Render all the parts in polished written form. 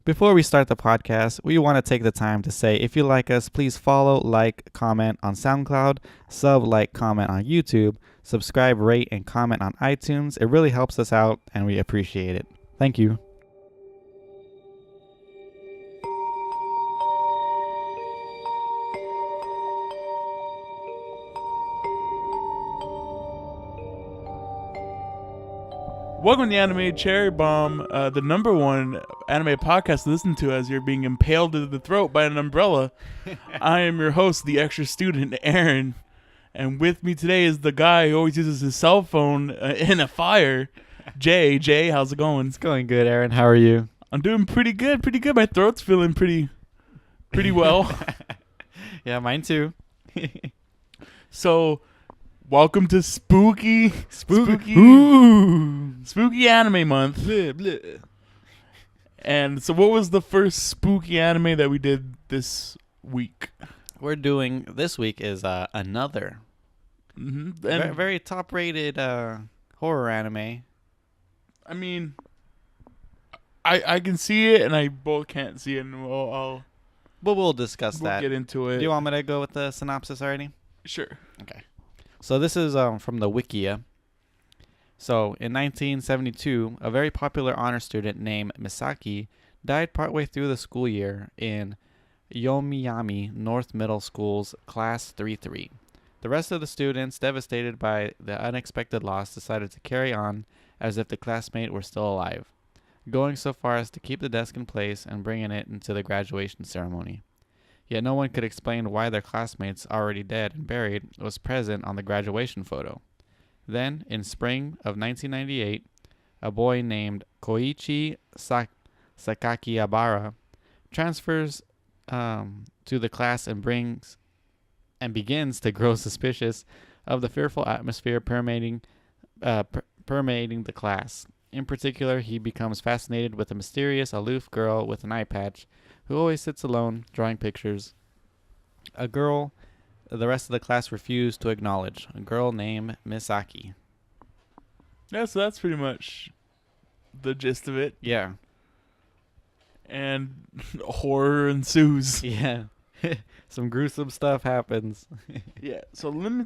Before we start the podcast, we want to take the time to say if you like us, please follow, like, comment on SoundCloud, comment on YouTube, subscribe, rate, and comment on iTunes. It really helps us out and we appreciate it. Thank you. Welcome to the Anime Cherry Bomb, the number one anime podcast to listen to as you're being impaled to the throat by an umbrella. I am your host, the extra student, Aaron. And with me today is the guy who always uses his cell phone in a fire, Jay. Jay, how's it going? It's going good, Aaron. How are you? I'm doing pretty good. My throat's feeling pretty well. Yeah, mine too. So, welcome to Spooky Anime Month. Bleh, bleh. And so what was the first spooky anime that we did this week? We're doing, this week is another very top-rated horror anime. I mean, I can see it, and I both can't see it, and We'll discuss we'll that. get into it. Do you want me to go with the synopsis already? Sure. Okay. So this is from the Wikia. So in 1972, a very popular honor student named Misaki died partway through the school year in Yomiami North Middle School's Class 3-3. The rest of the students, devastated by the unexpected loss, decided to carry on as if the classmate were still alive, going so far as to keep the desk in place and bringing it into the graduation ceremony. Yet no one could explain why their classmates, already dead and buried, was present on the graduation photo. Then, in spring of 1998, a boy named Koichi Sakakiabara transfers to the class and begins to grow suspicious of the fearful atmosphere permeating the class. In particular, he becomes fascinated with a mysterious, aloof girl with an eye patch who always sits alone, drawing pictures. A girl the rest of the class refused to acknowledge. A girl named Misaki. Yeah, so that's pretty much the gist of it. Yeah. And horror ensues. Yeah. Some gruesome stuff happens. Yeah, so let me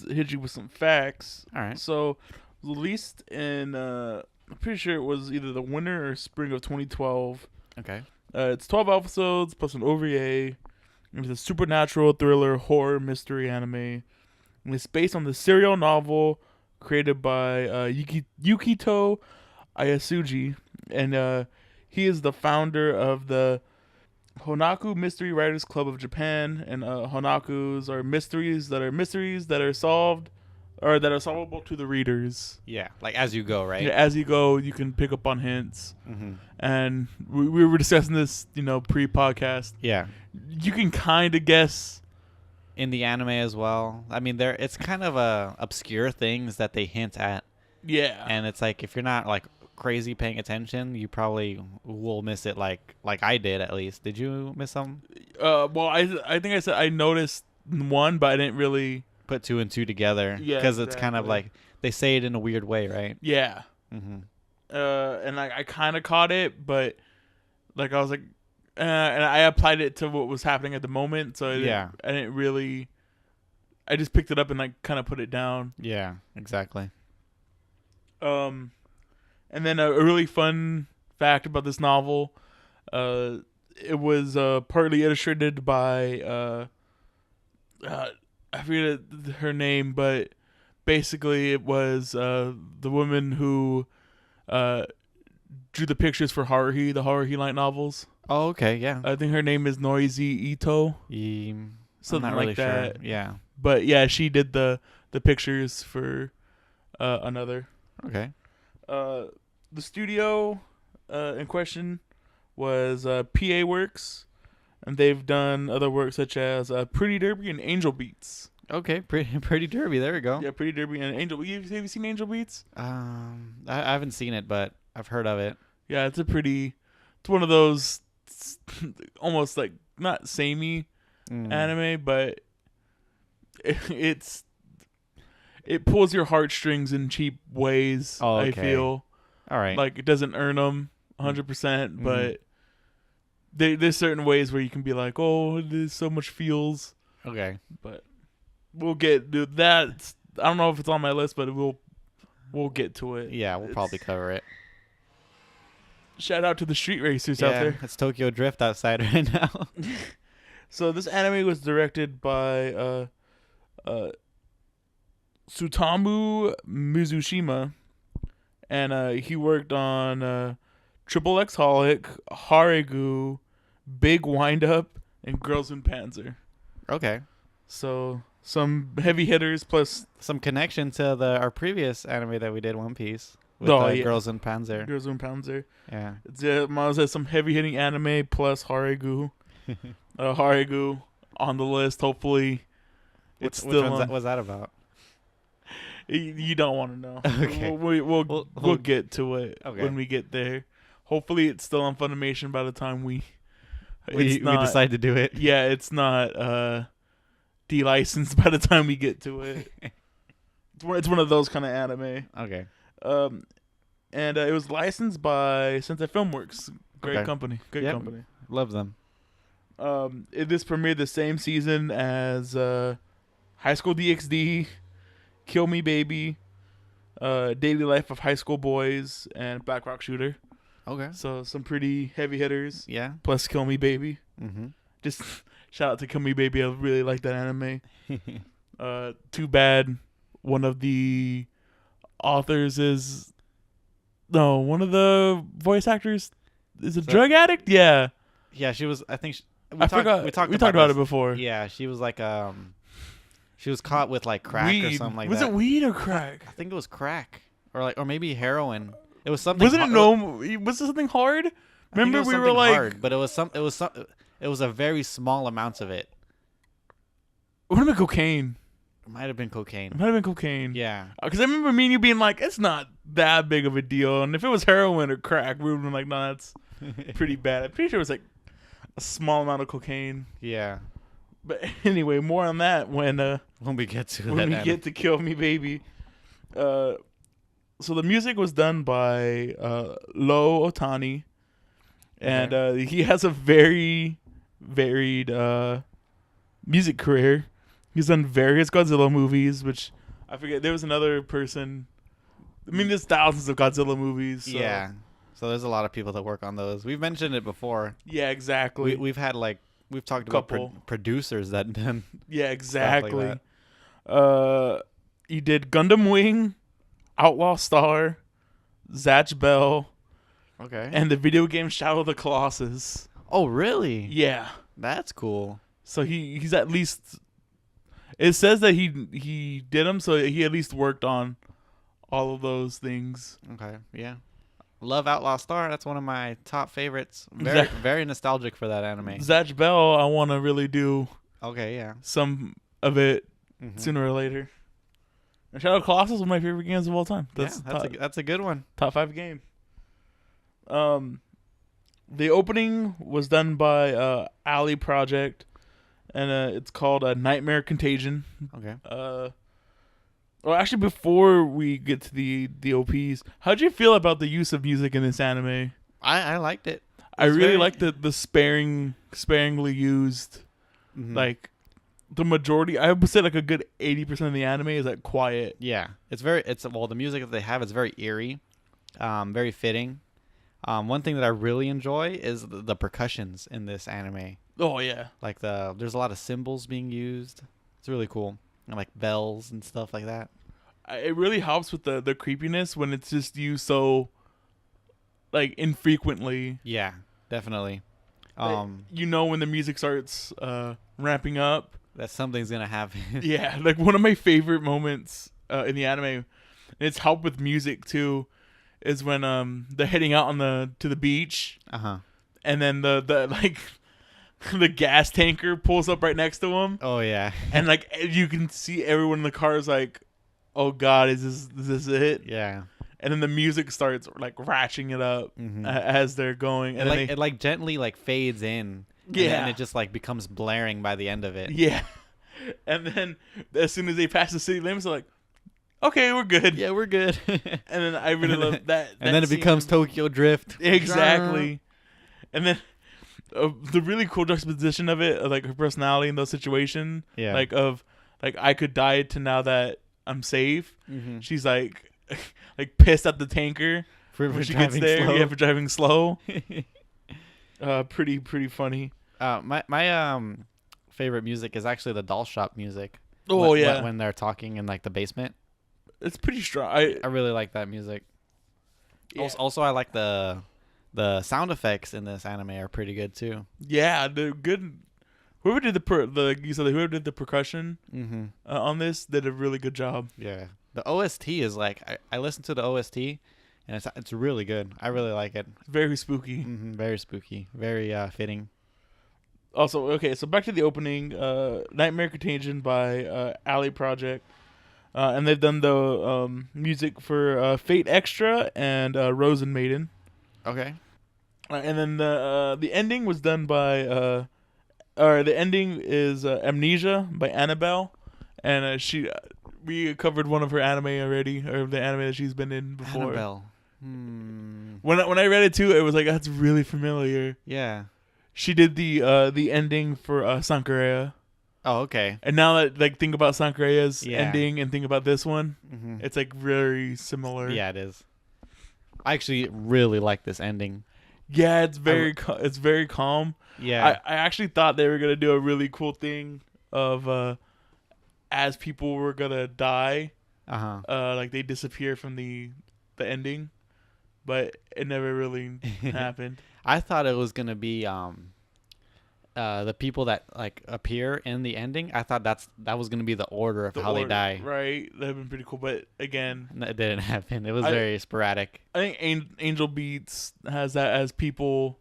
hit you with some facts. All right. So, released in, I'm pretty sure it was either the winter or spring of 2012. Okay. It's 12 episodes plus an OVA. It's a supernatural thriller horror mystery anime. And it's based on the serial novel created by Yukito Ayasuji. And he is the founder of the Honaku Mystery Writers Club of Japan. And Honakus are mysteries that are solved, or that are solvable to the readers. Yeah, like as you go, right? Yeah, as you go, you can pick up on hints. Mm-hmm. And we were discussing this, pre-podcast. Yeah. You can kind of guess. In the anime as well. I mean, it's kind of obscure things that they hint at. Yeah. And it's like, if you're not like crazy paying attention, you probably will miss it like I did at least. Did you miss some? Well, I think I said I noticed one, but I didn't really put two and two together. Yeah, because it's kind of like they say it in a weird way, right? Yeah. Mm-hmm. And I kind of caught it, but like I was like, and I applied it to what was happening at the moment, so I didn't really. I just picked it up and like kind of put it down. Yeah, exactly. And then a really fun fact about this novel, it was partly illustrated by I forget her name, but basically it was the woman who drew the pictures for the Haruhi light novels. Oh, okay, yeah. I think her name is Noisy Ito. I'm Something not like really that. Sure. Yeah. But yeah, she did the pictures for another. Okay. The studio in question was PA Works, and they've done other work such as Pretty Derby and Angel Beats. Okay, Pretty Derby. There we go. Yeah, Pretty Derby and Angel. Have you seen Angel Beats? I haven't seen it, but I've heard of it. Yeah, it's one of those almost like not samey anime, but it pulls your heartstrings in cheap ways. Oh, okay. I feel. All right. Like it doesn't earn them 100%, but there's certain ways where you can be like, oh, there's so much feels, Okay. but we'll get to that. I don't know if it's on my list, but we'll get to it. Yeah, we'll probably cover it. Shout out to the street racers out Yeah, there. it's Tokyo Drift outside right now. So this anime was directed by Sutamu Mizushima, and he worked on Triple X Holic, Harigu, Big Wind Up, and Girls in Panzer. Okay. So some heavy hitters plus Some connection to our previous anime that we did, One Piece, with yeah. Girls in Panzer. Girls in Panzer. Yeah. Miles has some heavy hitting anime plus Harigu. Harigu on the list. Hopefully, it's Which still one's what's that about? You don't want to know. Okay. We'll get to it Okay. when we get there. Hopefully, it's still on Funimation by the time we decide to do it. Yeah, it's not de-licensed by the time we get to it. It's one of those kind of anime. Okay. And it was licensed by Sentai Filmworks. Great Okay. company. Great Yep. company. Love them. This premiered the same season as High School DxD, Kill Me Baby, Daily Life of High School Boys, and Black Rock Shooter. Okay. So some pretty heavy hitters. Yeah. Plus Kill Me Baby. Mm-hmm. Just shout out to Kill Me Baby. I really like that anime. Too bad one of the authors is one of the voice actors is a drug addict. Yeah. Yeah, she was. I think I forgot. We talked about it before. Yeah, she was like she was caught with like crack weed. or something like was that. it weed or crack? I think it was crack or maybe heroin. It was something. Wasn't it was it something hard? Remember we were like, hard, but it was a very small amount of it. It would have been cocaine. It might have been cocaine. It might have been cocaine. Yeah. Because I remember me and you being like, it's not that big of a deal. And if it was heroin or crack, we would have been like, no, that's pretty bad. I'm pretty sure it was like a small amount of cocaine. Yeah. But anyway, more on that when we get to get to Kill Me Baby. So the music was done by Lo Otani. And he has a very varied music career. He's done various Godzilla movies, which I forget. There was another person. I mean, there's thousands of Godzilla movies. So. Yeah. So there's a lot of people that work on those. We've mentioned it before. Yeah, exactly. We've had we've talked about producers that done. Yeah, exactly. Like he did Gundam Wing, Outlaw Star, Zatch Bell, Okay. and the video game Shadow of the Colossus. Oh, really? Yeah. That's cool. So he's at least. It says that he did them, so he at least worked on all of those things. Okay. Yeah. Love Outlaw Star. That's one of my top favorites. Very nostalgic for that anime. Zatch Bell, I want to really do Okay. Yeah. some of it Mhm. sooner or later. And Shadow of the Colossus is one of my favorite games of all time. That's a good one. Top 5 game. The opening was done by Ali Project, and it's called Nightmare Contagion. Okay. Well, actually, before we get to the OPs, how'd you feel about the use of music in this anime? I liked it. I really liked the sparingly used. Mhm. Like the majority, I would say like a good 80% of the anime is like quiet. Yeah. The music that they have is very eerie, very fitting. One thing that I really enjoy is the percussions in this anime. Oh yeah, Like there's a lot of cymbals being used. It's really cool. And like bells and stuff like that. it really helps with the creepiness when it's just used so like infrequently. Yeah, definitely. When the music starts ramping up. That something's gonna happen. Yeah, like one of my favorite moments in the anime, and it's helped with music too, is when they're heading out to the beach, and then the like the gas tanker pulls up right next to them. Oh yeah. And like you can see everyone in the car is like, "Oh God, is this it?" Yeah. And then the music starts like ratcheting it up as they're going, and It like gently like fades in. Yeah. And it just like becomes blaring by the end of it. Yeah. And then as soon as they pass the city limits, they're like, "Okay, we're good." Yeah, we're good. And then I really love that. And then it becomes Tokyo Drift. Exactly. And then the really cool juxtaposition of it, like her personality in those situations, Yeah. like I could die to now that I'm safe. Mm-hmm. She's like like pissed at the tanker For when she gets there. slow. Yeah, for driving slow. Pretty funny. My favorite music is actually the doll shop music. Oh when, yeah, when they're talking in like the basement. it's pretty strong. I really like that music. Yeah. Also, I like the sound effects in this anime are pretty good too. Yeah, they're good. Whoever did whoever did the percussion Mm-hmm. on this did a really good job. Yeah, the OST is like I listened to the OST, and it's really good. I really like it. It's very spooky. Mm-hmm. Very spooky, very fitting. Also, okay, so back to the opening, Nightmare Contagion by Alley Project. And they've done the music for Fate Extra and Rosen Maiden. Okay. And then the ending was done by, or the ending is Amnesia by Annabelle. And we covered one of her anime already, or the anime that she's been in before. Annabelle. When I read it too, it was like, that's really familiar. Yeah. She did the ending for Sankareya. Oh, okay. And now that like think about Sankareya's Yeah. ending and think about this one, Mm-hmm. it's like very similar. Yeah, it is. I actually really like this ending. Yeah, it's very calm. Yeah. I actually thought they were gonna do a really cool thing of as people were gonna die, like they disappear from the ending, but it never really happened. I thought it was gonna be the people that like appear in the ending. I thought that was gonna be the order of how they die. Right, that'd been pretty cool. But again, No, it didn't happen. It was very sporadic. I think Angel Beats has that as people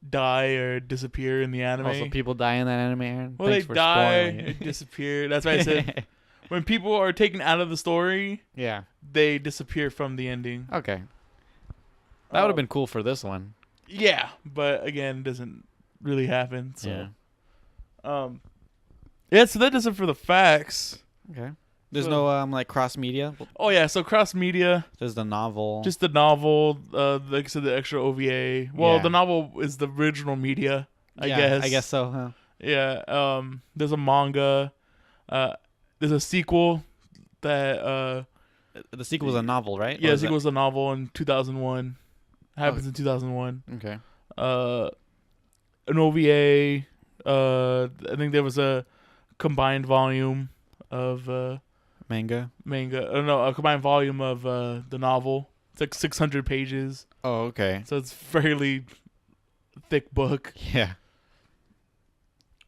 die or disappear in the anime. Also, people die in that anime. Aaron. Well, Thanks they for die, spoiling it. disappear. That's why I said when people are taken out of the story, Yeah. they disappear from the ending. Okay. That would have been cool for this one. Yeah, but again, it doesn't really happen. So, yeah. So that does it for the facts. Okay. There's So- no like cross media. Oh yeah, so cross media, There's the novel. just the novel. Like I said, the extra OVA. Well, Yeah. the novel is the original media, I Yeah, guess. I guess so. Huh? Yeah. There's a manga. There's a sequel that. The sequel's a novel, right? Yeah, Or the is sequel's a novel in 2001. Happens in 2001. Okay. An OVA. I think there was a combined volume of Manga. manga. No, a combined volume of the novel. It's like 600 pages, Oh, okay. so it's fairly thick book. Yeah.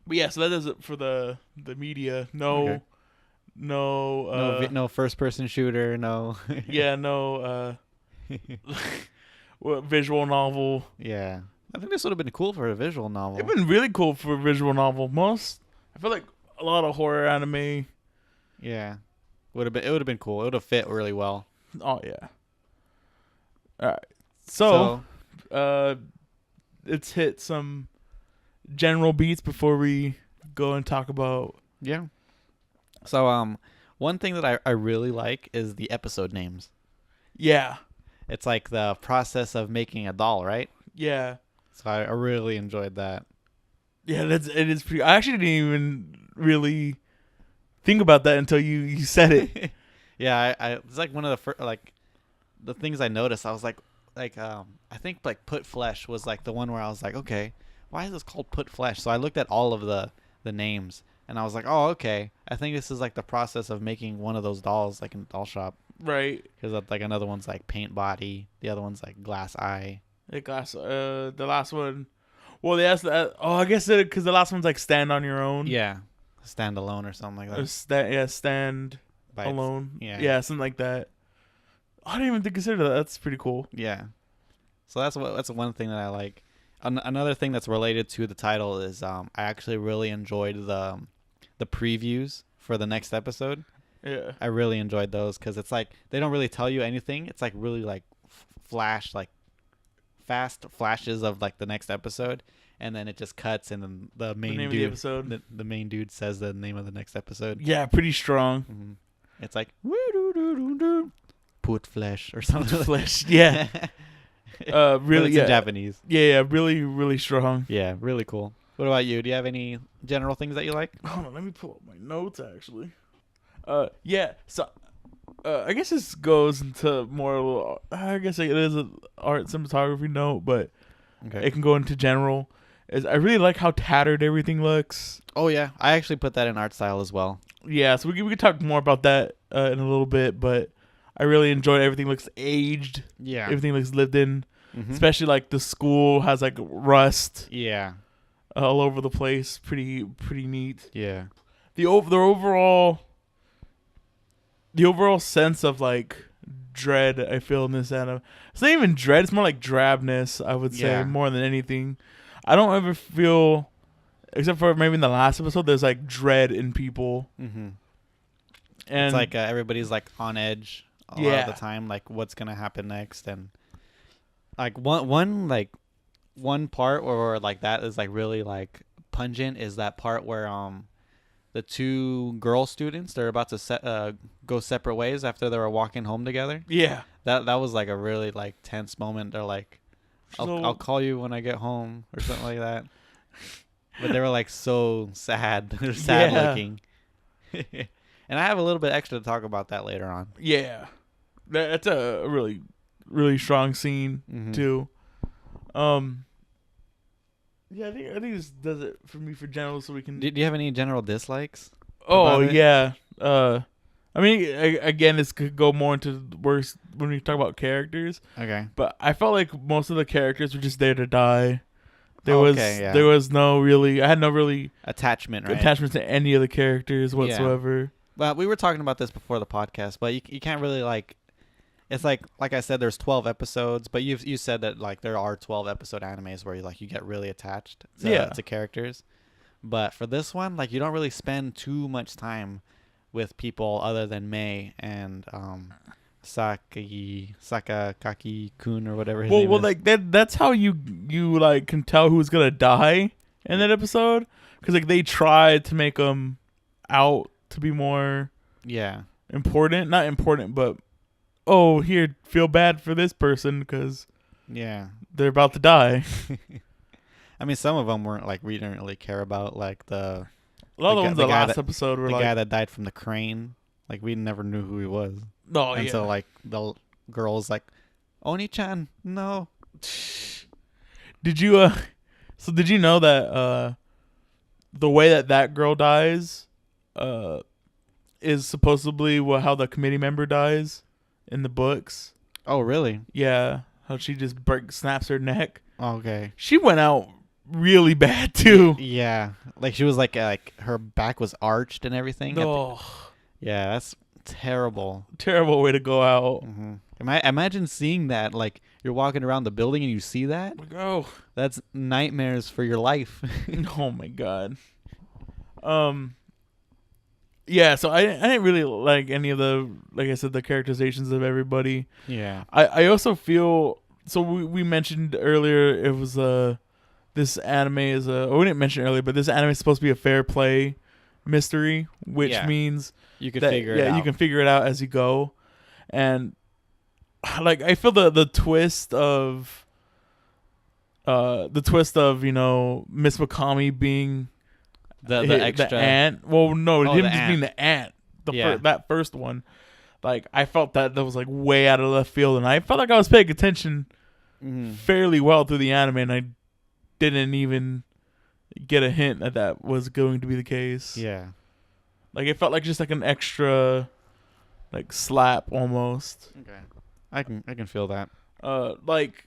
But yeah, so that does it for the media. No, Okay. no, No first person shooter. No. yeah, no visual novel. Yeah. I think this would have been cool for a visual novel. It'd been really cool for a visual novel. I feel like a lot of horror anime. Yeah. It would have been cool. It would have fit really well. Oh yeah. All right. So let's hit some general beats before we go and talk about. Yeah. So one thing that I really like is the episode names. Yeah. It's like the process of making a doll, right? Yeah. So I really enjoyed that. Yeah, it is pretty. I actually didn't even really think about that until you said it. Yeah, I it's like one of the first, like the things I noticed. I was like I think like Put Flesh was like the one where I was like, okay, why is this called Put Flesh? So I looked at all of the names and I was like, oh, okay, I think this is like the process of making one of those dolls like in a doll shop. Right. Because like another one's like paint body, the other one's like glass eye. The last one. Well, they asked that. Oh, I guess because the last one's like stand on your own. Yeah, stand alone or something like that. Stand By alone. yeah. Something like that. I didn't even consider that. That's pretty cool. Yeah. So that's one thing that I like. Another thing that's related to the title is I actually really enjoyed the previews for the next episode. Yeah. I really enjoyed those because it's like they don't really tell you anything. It's like really like fast flashes of like the next episode, and then it just cuts, and then the main name of dude, the episode. the main dude says the name of the next episode. Yeah, pretty strong. Mm-hmm. It's like put flesh or something. Flesh. Yeah. But Really, it's in yeah, Japanese. yeah, really, really strong. Yeah, really cool. What about you? Do you have any general things that you like? Hold on, let me pull up my notes actually. Yeah. So, I guess this goes into more. I guess it is an art cinematography note, but Okay. it can go into general. Is I really like how tattered everything looks. Oh yeah, I actually put that in art style as well. Yeah, so we can talk more about that in a little bit, but I really enjoyed everything looks aged. Yeah. Everything looks lived in. Mm-hmm. Especially like the school has like rust Yeah. all over the place. Pretty neat. Yeah. The overall sense of like dread I feel in this anime. It's not even dread. It's more like drabness. I would say Yeah. more than anything. I don't ever feel, except for maybe in the last episode, there's like dread in people, Mm-hmm. and It's like everybody's like on edge a lot of the time, like what's gonna happen next, and like one part where like that is like really like pungent is that part where the two girl students they're about to go separate ways after they were walking home together. yeah. That was like a really like tense moment. They're like, I'll call you when I get home or something like that. But they were like so sad. They're sad Yeah. looking. And I have a little bit extra to talk about that later on. Yeah, that's a really, really strong scene Mm-hmm. too. Yeah, I think this does it for me for general, so we can. Do you have any general dislikes? Oh about it? yeah. I mean, again, this could go more into worse when we talk about characters, Okay. but I felt like most of the characters were just there to die. There Yeah. was no really. I had no really Attachment, right? attachment to any of the characters whatsoever. Well, we were talking about this before the podcast, but you can't really like. It's like I said, there's 12 episodes, but you said that like there are 12 episode animes where you get really attached to characters. But for this one, like you don't really spend too much time with people other than Mei and Sakakaki Kun or whatever his name Well, is. like that's how you like can tell who's gonna die in that episode, because like they tried to make them out to be more Yeah. important, not important, but oh, here, feel bad for this person because Yeah. they're about to die. I mean, some of them weren't like we didn't really care about, like A lot of the ones the the guy last episode were the like, guy that died from the crane. Like we never knew who he was. oh And yeah. so like the girl's like, Oni-chan, no. Did you so did you know that the way that girl dies is supposedly how the committee member dies in the books? Oh really? Yeah, how she just snaps her neck. Okay. She went out really bad too. Yeah. Like she was like her back was arched and everything. Oh, Yeah, that's terrible. terrible way to go out. Mm-hmm. Imagine seeing that. Like you're walking around the building and you see that. Like, oh, That's nightmares for your life. oh my god. Yeah, so I didn't really like any of the, like I said, the characterizations of everybody. Yeah. I also feel, so we mentioned earlier it was this anime is we didn't mention it earlier, but this anime is supposed to be a fair play mystery, which Yeah. means You could that, figure it out. you can figure it out as you go. And like I feel the twist of you know Miss Wakami being the extra. the ant. Well, no, Oh, him the just ant. being the ant. Yeah. That first one, like I felt that was like way out of left field, and I felt like I was paying attention Mhm. fairly well through the anime, and I didn't even get a hint that was going to be the case. Yeah. Like it felt like just like an extra, like slap almost. Okay. I can feel that. Like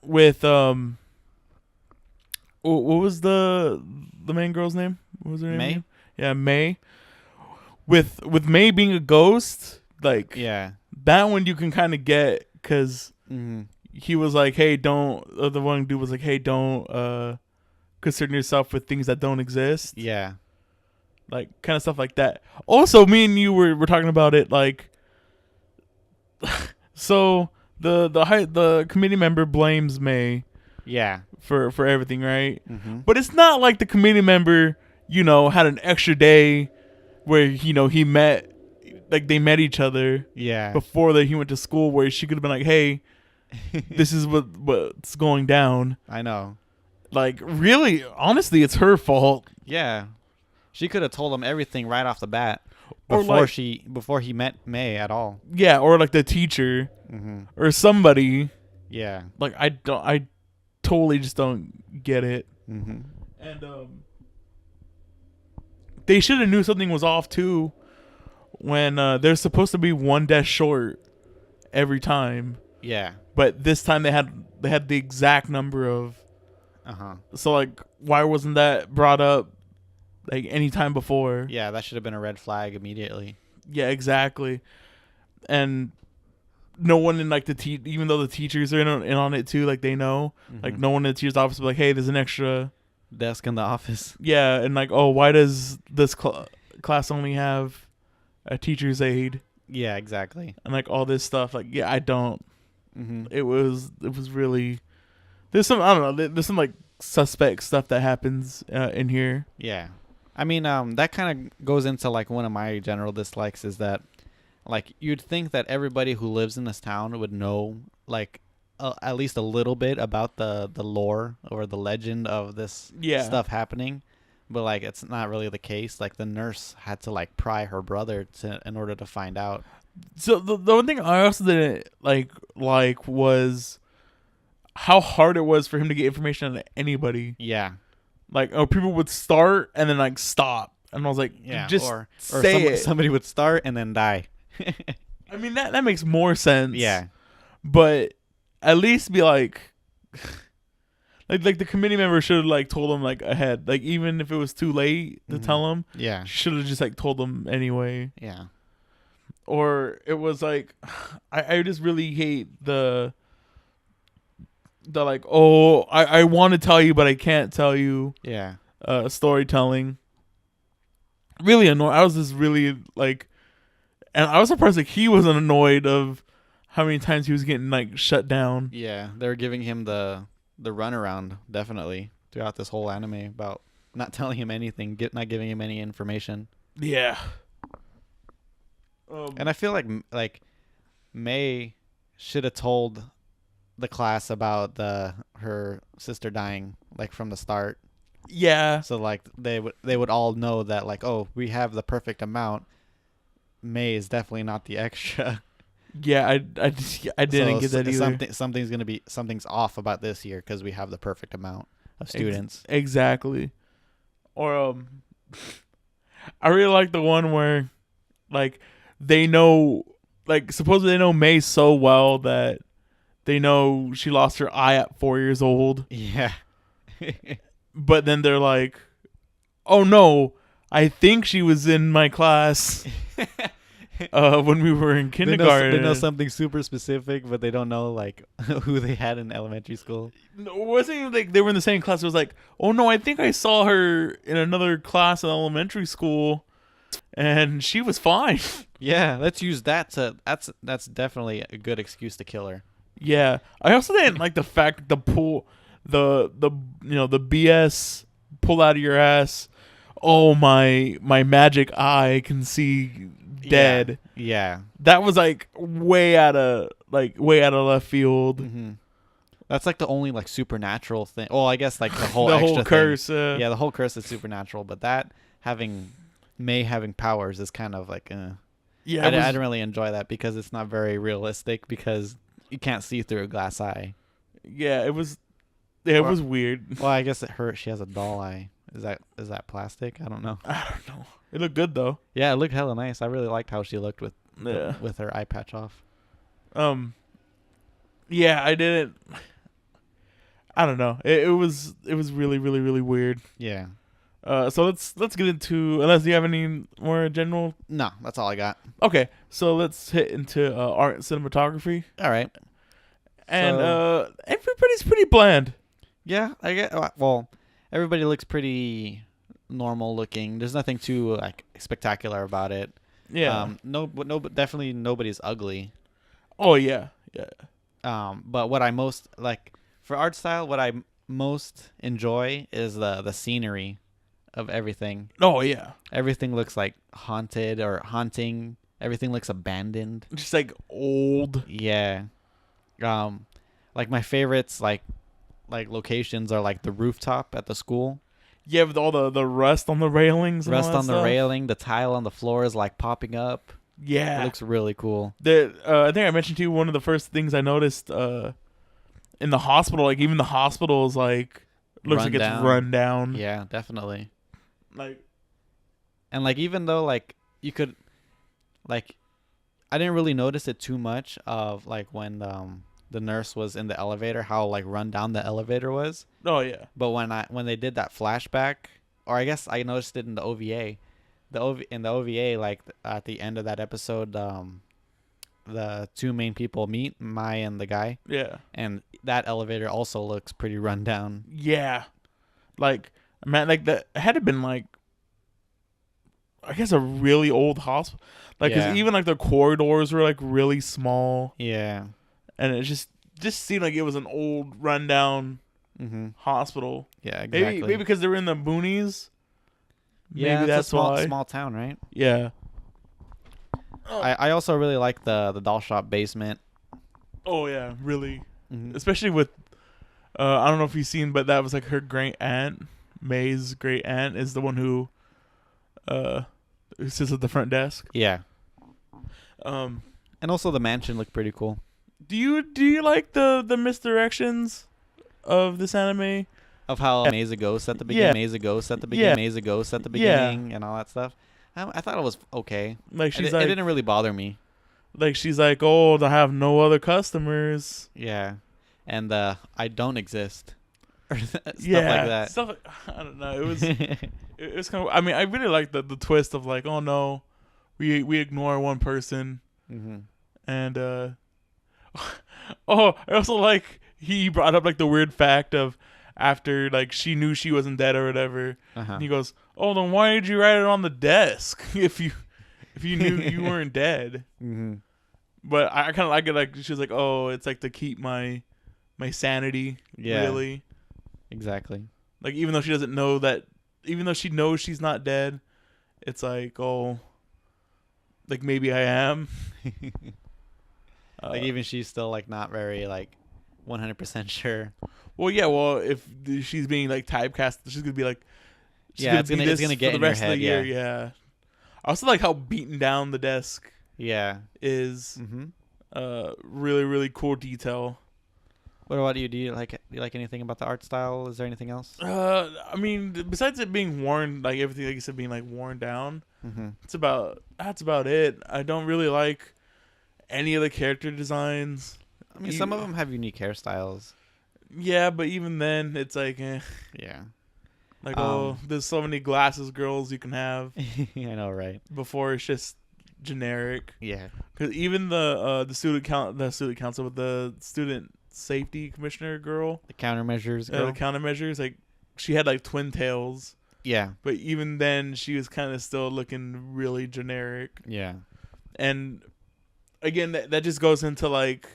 with what was the main girl's name? What was her name? Mei? again? Yeah, Mei. With Mei being a ghost, like Yeah. that one you can kind of get because Mm-hmm. he was like, "Hey, don't." The one dude was like, "Hey, don't concern yourself with things that don't exist." Yeah. Like kind of stuff like that. Also, me and you were talking about it. Like, so the committee member blames Mei Yeah. for everything, right? Mm-hmm. But it's not like the committee member, you know, had an extra day where you know they met each other Yeah. before that he went to school, where she could have been like, "Hey, this is what's going down. I know. Like, really, honestly, it's her fault. Yeah. She could have told him everything right off the bat Or before he met May at all. Yeah, or like the teacher Mm-hmm. or somebody. Yeah. Like, I totally just don't get it. Mm-hmm. And they should have knew something was off too when they're supposed to be one desk short every time. Yeah. But this time they had the exact number of. So like, why wasn't that brought up like any time before? Yeah, that should have been a red flag immediately. Yeah, exactly. And no one in like even though the teachers are in on it too, like they know, like no one in the teacher's office will be like, hey, there's an extra desk in the office. Yeah, and like, oh, why does this class only have a teacher's aide? Yeah, exactly. And like all this stuff, like, yeah, I don't. Mm-hmm. It was really. There's some, I don't know. There's some like suspect stuff that happens in here. Yeah, I mean, that kind of goes into like one of my general dislikes is that, like, you'd think that everybody who lives in this town would know like at least a little bit about the lore or the legend of this stuff happening, but like it's not really the case. Like the nurse had to like pry her brother in order to find out. So the one thing I also didn't like was how hard it was for him to get information out of anybody. Yeah. Like, oh, people would start and then like stop, and I was like, yeah, just or say it. Somebody would start and then die. I mean that makes more sense. Yeah, but at least be like the committee member should have like told him like ahead, like even if it was too late to tell him. Yeah, should have just like told them anyway. Yeah, or it was like, I just really hate the like, oh, I want to tell you but I can't tell you. Yeah. Storytelling. Really annoyed. I was just really like, and I was surprised like he wasn't annoyed of how many times he was getting like shut down. Yeah, they were giving him the runaround definitely throughout this whole anime about not telling him anything, not giving him any information. Yeah. And I feel like May should have told the class about her sister dying like from the start. Yeah. So like they would all know that like, oh, we have the perfect amount. May is definitely not the extra. Yeah, I didn't get that either. Something's off about this year because we have the perfect amount of students. Exactly. Or I really like the one where like they know, like supposedly they know May so well that they know she lost her eye at 4 years old. Yeah. But then they're like, oh no, I think she was in my class when we were in kindergarten. They know something super specific, but they don't know like who they had in elementary school. No, it wasn't even like they were in the same class. It was like, oh no, I think I saw her in another class in elementary school, and she was fine. Yeah, let's use that that's definitely a good excuse to kill her. Yeah, I also didn't like the fact that the BS pull out of your ass. Oh, my magic eye can see dead. Yeah. That was like way out of left field. Mm-hmm. That's like the only like supernatural thing. Well, I guess like the whole the extra whole curse. Yeah, the whole curse is supernatural, but that May having powers is kind of like yeah, I didn't really enjoy that because it's not very realistic because you can't see through a glass eye. Yeah, it was weird. Well, I guess she has a doll eye. Is that plastic? I don't know. I don't know. It looked good though. Yeah, it looked hella nice. I really liked how she looked with her eye patch off. Yeah, I didn't. I don't know. It was really really really weird. Yeah. So let's get into, unless you have any more general. No, that's all I got. Okay, so let's hit into art and cinematography. All right. And everybody's pretty bland. Yeah, I get. Well, everybody looks pretty normal looking. There's nothing too like spectacular about it. Yeah. But definitely nobody's ugly. Oh yeah, yeah. But what I most like for art style, what I most enjoy is the scenery of everything. Oh yeah. Everything looks like haunted or haunting. Everything looks abandoned. Just like old. Yeah. Like my favorites, like locations are like the rooftop at the school. Yeah, with all the rust on the railings and all Rust that on the stuff. railing, the tile on the floor is like popping up. It Yeah. looks really cool. I think I mentioned to you one of the first things I noticed in the hospital, like even the hospital is like looks Run like it's down. run down. Yeah, definitely. Like And like even though like you could like I didn't really notice it too much of like when the nurse was in the elevator how like run down the elevator was. oh yeah. But when they did that flashback, or I guess I noticed it in the OVA, in the OVA, like at the end of that episode, the two main people meet, Mai and the guy, Yeah. and that elevator also looks pretty run down. Yeah. Like man, like that had to been like I guess a really old hospital. Like Yeah. cuz even like the corridors were like really small Yeah. and it just seemed like it was an old rundown Mhm. hospital. Yeah. Exactly. Maybe because they were in the boonies. Yeah, Maybe it's a that's small why. small town, right? Yeah. Oh. I also really like the doll shop basement. Oh yeah, really. Mhm. Especially with I don't know if you've seen, but that was like her great aunt, May's great aunt, is the one who sits at the front desk. Yeah. Um, And also the mansion looked pretty cool. do you like the misdirections of this anime? Of how Yeah. Maze a ghost at the Yeah. beginning, Maze a ghost at the Yeah. beginning, Maze a ghost at the Yeah. beginning, and all that stuff. I thought it was okay. Like she's It like, didn't really bother me. like she's like, oh, I have no other customers. Yeah. And I don't exist. Or stuff Yeah, like that. stuff. I don't know. It was kind of. I mean, I really like the twist of like, oh no, we ignore one person, Mm-hmm. and oh, I also like he brought up like the weird fact of after like she knew she wasn't dead or whatever, Uh-huh. and he goes, oh, then why did you write it on the desk if you knew you weren't dead? Mm-hmm. But I kind of like it. Like she was like, oh, it's like to keep my sanity. Yeah. Really. Exactly. Like even though she doesn't know that, even though she knows she's not dead, it's like, oh, like maybe I am. Like even she's still like not very like 100% sure. Well, yeah. Well, if she's being like typecast, she's gonna be like, she's Yeah, it's be gonna this get for in the your rest of head. the year. Yeah. Yeah. I also like how beaten down the desk Yeah. is. Mm-hmm. Really really cool detail. What about you? Do you like anything about the art style? Is there anything else? I mean, besides it being worn, like everything, like you said, being like worn down, Mm-hmm. that's about it. I don't really like any of the character designs. I mean, some of them have unique hairstyles. Yeah, but even then, it's like, Yeah. like oh, there's so many glasses girls you can have I know, right? before it's just generic. Yeah. Because even the student council with the student safety commissioner girl, The countermeasures, the girl. countermeasures, like she had like twin tails. Yeah. But even then, she was kind of still looking really generic. Yeah. And again, that just goes into like,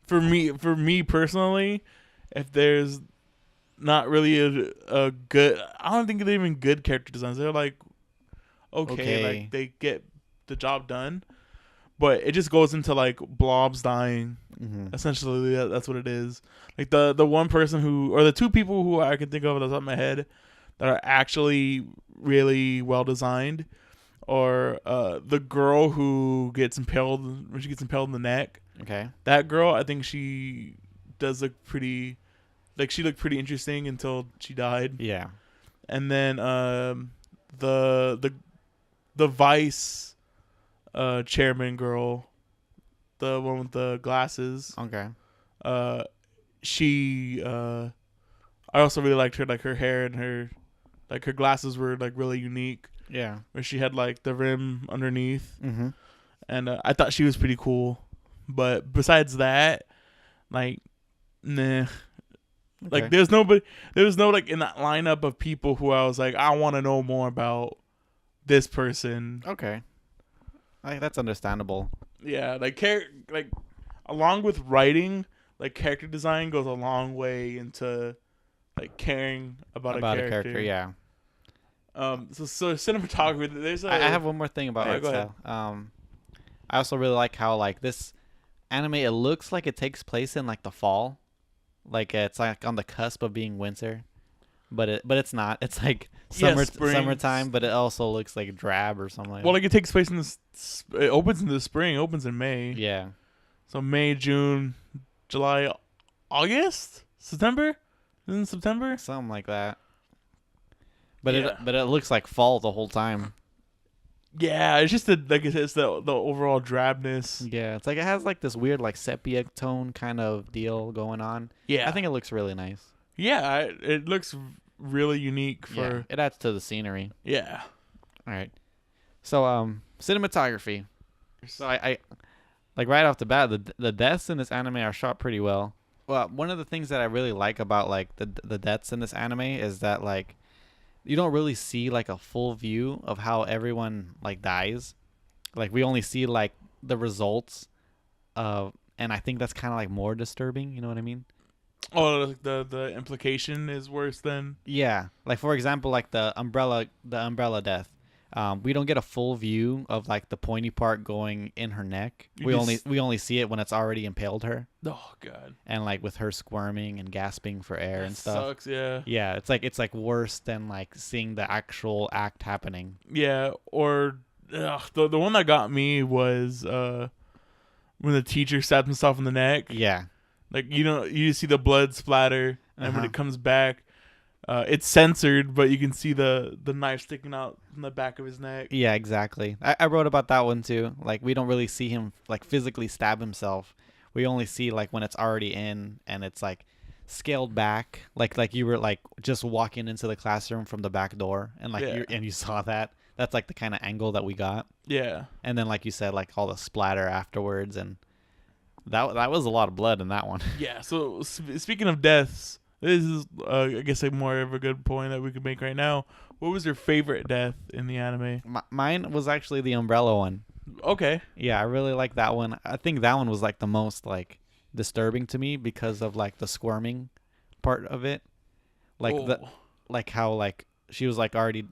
for me personally, if there's not really a good, I don't think they're even good character designs. They're like, okay. Like they get the job done. But it just goes into like blobs dying. Mm-hmm. Essentially, that's what it is. Like the one person who, or the two people who I can think of at the top of my head that are actually really well designed, or the girl who gets impaled when she gets impaled in the neck. Okay. That girl, I think she does look pretty, like she looked pretty interesting until she died. Yeah. And then the vice chairman girl, the one with the glasses. Okay. She I also really liked her, like her hair and her, like her glasses were like really unique, Yeah. where she had like the rim underneath, Mm-hmm. and I thought she was pretty cool. But besides that, like, nah. Okay. Like there was no like in that lineup of people who I was like, I want to know more about this person. Okay. That's understandable. Yeah, like along with writing, like character design goes a long way into like caring about a character. Yeah. So cinematography. There's I have one more thing about Yeah, art go ahead. style. I also really like how like this anime, it looks like it takes place in like the fall. Like it's like on the cusp of being winter, but it's not. It's like Yeah, spring. summertime, but it also looks like drab or something. Well, like it takes place in this. It opens in the spring. It opens in May. Yeah, So May, June, July, August, September. In September. something like that. But Yeah. it looks like fall the whole time. Yeah, it's just like I said, it's the overall drabness. Yeah, it's like it has like this weird like sepia tone kind of deal going on. Yeah, I think it looks really nice. Yeah, it looks really unique Yeah, for. it adds to the scenery. Yeah. All right. So cinematography. So I like right off the bat the deaths in this anime are shot pretty well. Well, one of the things that I really like about like the deaths in this anime is that like you don't really see like a full view of how everyone like dies. Like we only see like the results of, and I think that's kind of like more disturbing, you know what I mean? Oh, the implication is worse than. Yeah. Like for example, like the umbrella death. We don't get a full view of like the pointy part going in her neck. You We only see it when it's already impaled her, Oh God. and like with her squirming and gasping for air That and stuff. sucks. Yeah. Yeah, it's like worse than like seeing the actual act happening. Yeah. Or the one that got me was when the teacher stabbed himself in the neck. Yeah. Like you see the blood splatter, and when Uh-huh. it comes back, it's censored, but you can see the knife sticking out from the back of his neck. Yeah, exactly. I wrote about that one too. Like we don't really see him like physically stab himself. We only see like when it's already in and it's like scaled back. Like you were like just walking into the classroom from the back door and like Yeah. you saw that. That's like the kind of angle that we got. Yeah. And then like you said, like all the splatter afterwards, and that was a lot of blood in that one. Yeah. So speaking of deaths, this is I guess like more of a good point that we could make right now. What was your favorite death in the anime? Mine was actually the umbrella one. Okay. Yeah, I really like that one. I think that one was like the most like disturbing to me because of like the squirming part of it. Like the Oh. like how like she was like already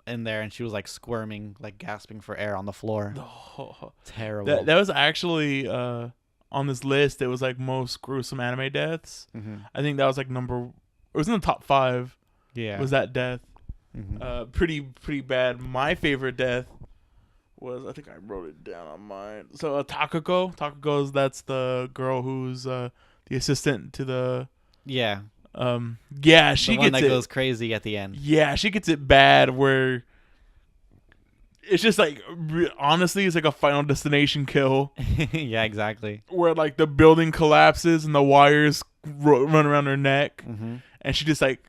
in there and she was like squirming, like gasping for air on the floor. Oh. Terrible. That was actually on this list. It was like most gruesome anime deaths. Mm-hmm. I think that was like number. It was in the top 5. Yeah. Was that death? Mm-hmm. Pretty bad. My favorite death was, I think I wrote it down on mine. So Takako, that's the girl who's the assistant to the. Yeah. Yeah, she The one gets that it. goes crazy at the end. Yeah, she gets it bad where it's just like honestly, it's like a Final Destination kill Yeah, exactly. where like the building collapses and the wires run around her neck, Mm-hmm. and she just like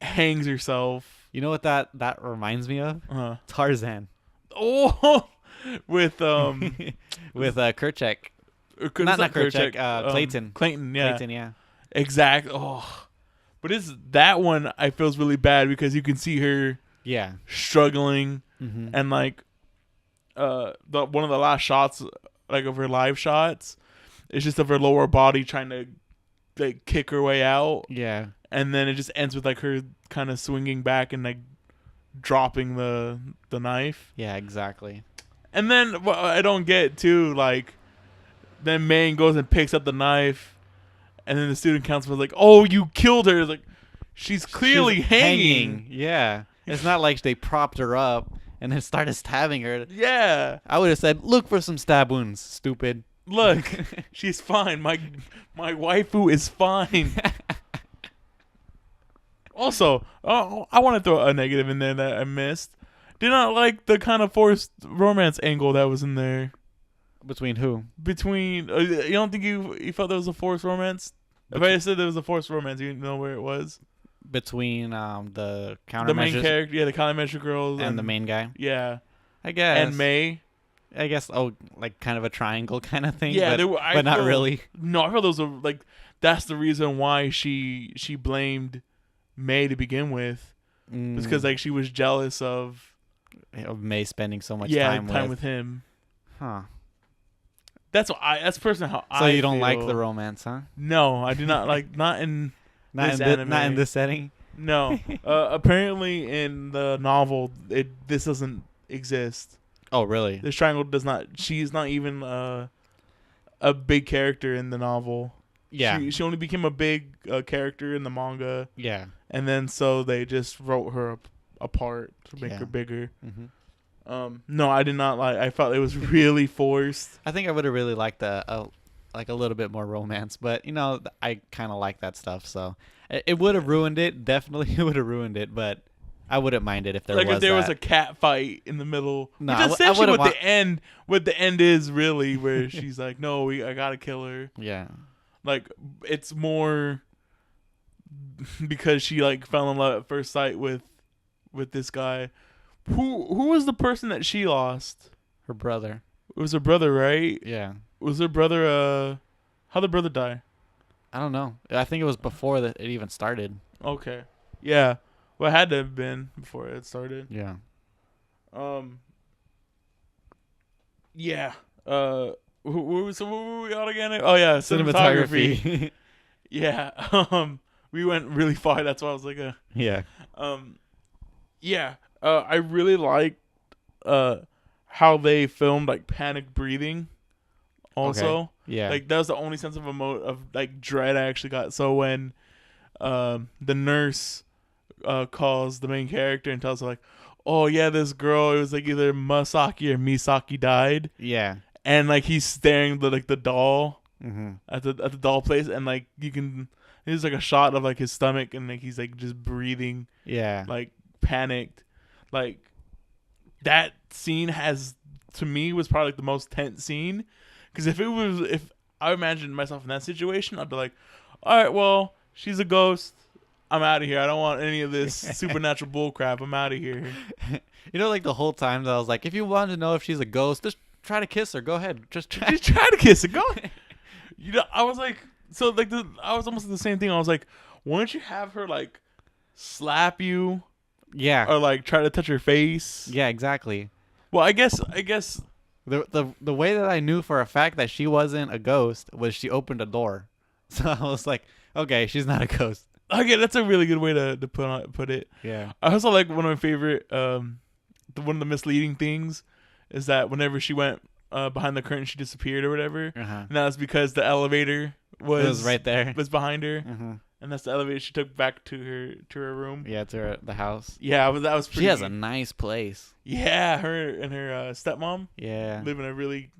hangs herself. You know what that reminds me of? Tarzan. Oh, with With Kerchak. Not Kerchak, Clayton. Clayton, yeah, Clayton, yeah. exact. Oh, but it's that one I feels really bad because you can see her Yeah. struggling. Mm-hmm. And like one of the last shots like of her live shots is just of her lower body trying to like kick her way out, Yeah. and then it just ends with like her kind of swinging back and like dropping the knife. Yeah, exactly. And then what I don't get too, like then Maine goes and picks up the knife, and then the student council was like, "Oh, you killed her!" Like she's clearly She's hanging. Yeah. It's not like they propped her up and then started stabbing her. Yeah, I would have said, "Look for some stab wounds, stupid." look, she's fine. My waifu is fine. Also, I want to throw a negative in there that I missed. Did not like the kind of forced romance angle that was in there. Between who? Between you don't think you felt there was a forced romance? If I said there was a forced romance, you know where it was. Between the countermeasures The main character, yeah, the countermeasure girls, and the main guy. yeah, I guess. and May. I guess. Oh, like kind of a triangle kind of thing. Yeah, but, they were, but not really. No, I felt those were like that's the reason why she blamed May to begin with. It's because like she was jealous of May spending so much time time with him. Huh. That's what that's personally how I. So you don't like feel. the romance, huh? No, I do not like. Not in this anime. Not in this setting. No. Apparently, in the novel, this doesn't exist. Oh, really? This triangle does not. She's not even a big character in the novel. Yeah. She only became a big character in the manga, Yeah. and then so they just wrote her apart to make her bigger. No, I did not like. I felt it was really forced. I think I would have really liked like a little bit more romance, but I kind of like that stuff, so it would have ruined it. Definitely, it would have ruined it, but I wouldn't mind it if there Like was if there was that. a cat fight in the middle, No, which I essentially wouldn't what the end is really, where she's like, "No, I gotta kill her." Yeah. Like it's more because she like fell in love at first sight with this guy. Who was the person that she lost? Her brother. It was her brother, right? Yeah. Was her brother? How'd the brother die? I don't know. I think it was before that it even started. Okay. Yeah. Well, it had to have been before it started. Yeah. Yeah. So what were we on again? Oh yeah, cinematography. Yeah. We went really far. That's why I was like, Yeah. yeah. I really liked how they filmed like panic breathing. Also, Okay. Yeah. like that was the only sense of like dread I actually got. So when the nurse calls the main character and tells her like, "Oh yeah, this girl, it was like either Masaki or Misaki died." Yeah. And like he's staring at like the doll Mm-hmm. at the doll place, and like there's like a shot of like his stomach, and like he's like just breathing, Yeah. like panicked. Like that scene to me was probably like the most tense scene, because if I imagined myself in that situation, I'd be like, all right, well, she's a ghost. I'm out of here. I don't want any of this supernatural bull crap. I'm out of here. Like the whole time that I was like, if you wanted to know if she's a ghost, just try to kiss her. Go ahead. Just try. Just try to kiss her. Go. I was like, so like I was almost the same thing. I was like, why don't you have her like slap you? Yeah. Or like try to touch her face. Yeah, exactly. Well, I guess the way that I knew for a fact that she wasn't a ghost was she opened a door. So I was like, okay, she's not a ghost. okay, that's a really good way to put it. Yeah. I also like one of my favorite one of the misleading things is that whenever she went behind the curtain, she disappeared or whatever, and that was because the elevator was right there, was behind her, and that's the elevator she took back to her room. Yeah, to the house. Yeah, that was pretty. She has a nice place. Yeah, her and her stepmom. Yeah, live in a really,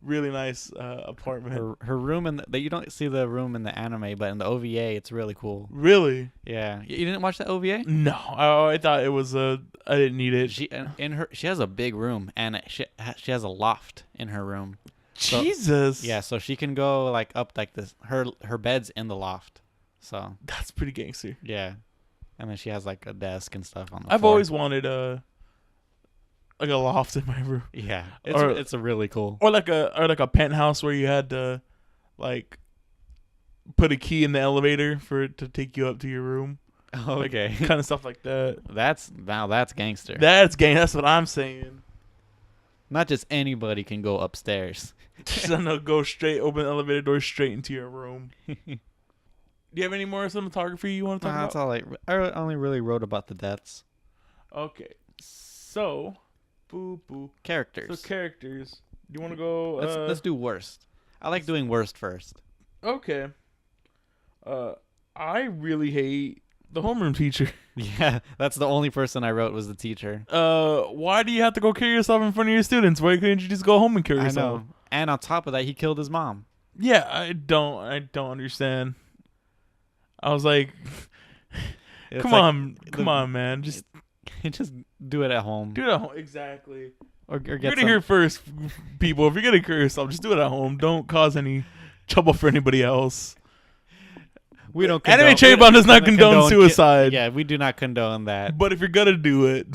really nice apartment. Her room that you don't see the room in the anime, but in the OVA, it's really cool. Really? Yeah. You didn't watch the OVA? No, I thought it was I didn't need it. She has a big room, and she has a loft in her room. Jesus. So, yeah, so she can go like up like this. Her bed's in the loft. So that's pretty gangster. Yeah, and then she has like a desk and stuff on the I've floor. always wanted like a loft in my room. Yeah, it's a really cool. Or like a penthouse where you had to like put a key in the elevator for it to take you up to your room. Okay, like, kind of stuff like that. That's gangster. That's gang. That's what I'm saying. Not just anybody can go upstairs. Just go straight, open the elevator door straight into your room. Do you have any more cinematography you want to talk about? That's all. I only really wrote about the deaths. Okay, so characters. So characters. Do you want to go? Let's do worst. I like doing worst first. Okay. I really hate the homeroom teacher. Yeah, that's the only person I wrote was the teacher. Why do you have to go kill yourself in front of your students? Why couldn't you just go home and kill yourself? I know. And on top of that, he killed his mom. Yeah, I don't understand. I was like, come on, man. Just do it at home. Do it at home. Exactly. Or get you're gonna hear first, people. If you're gonna kill yourself, just do it at home. Don't cause any trouble for anybody else. We don't. Anime Chaebon does not condone suicide. Yeah, we do not condone that. But if you're gonna do it,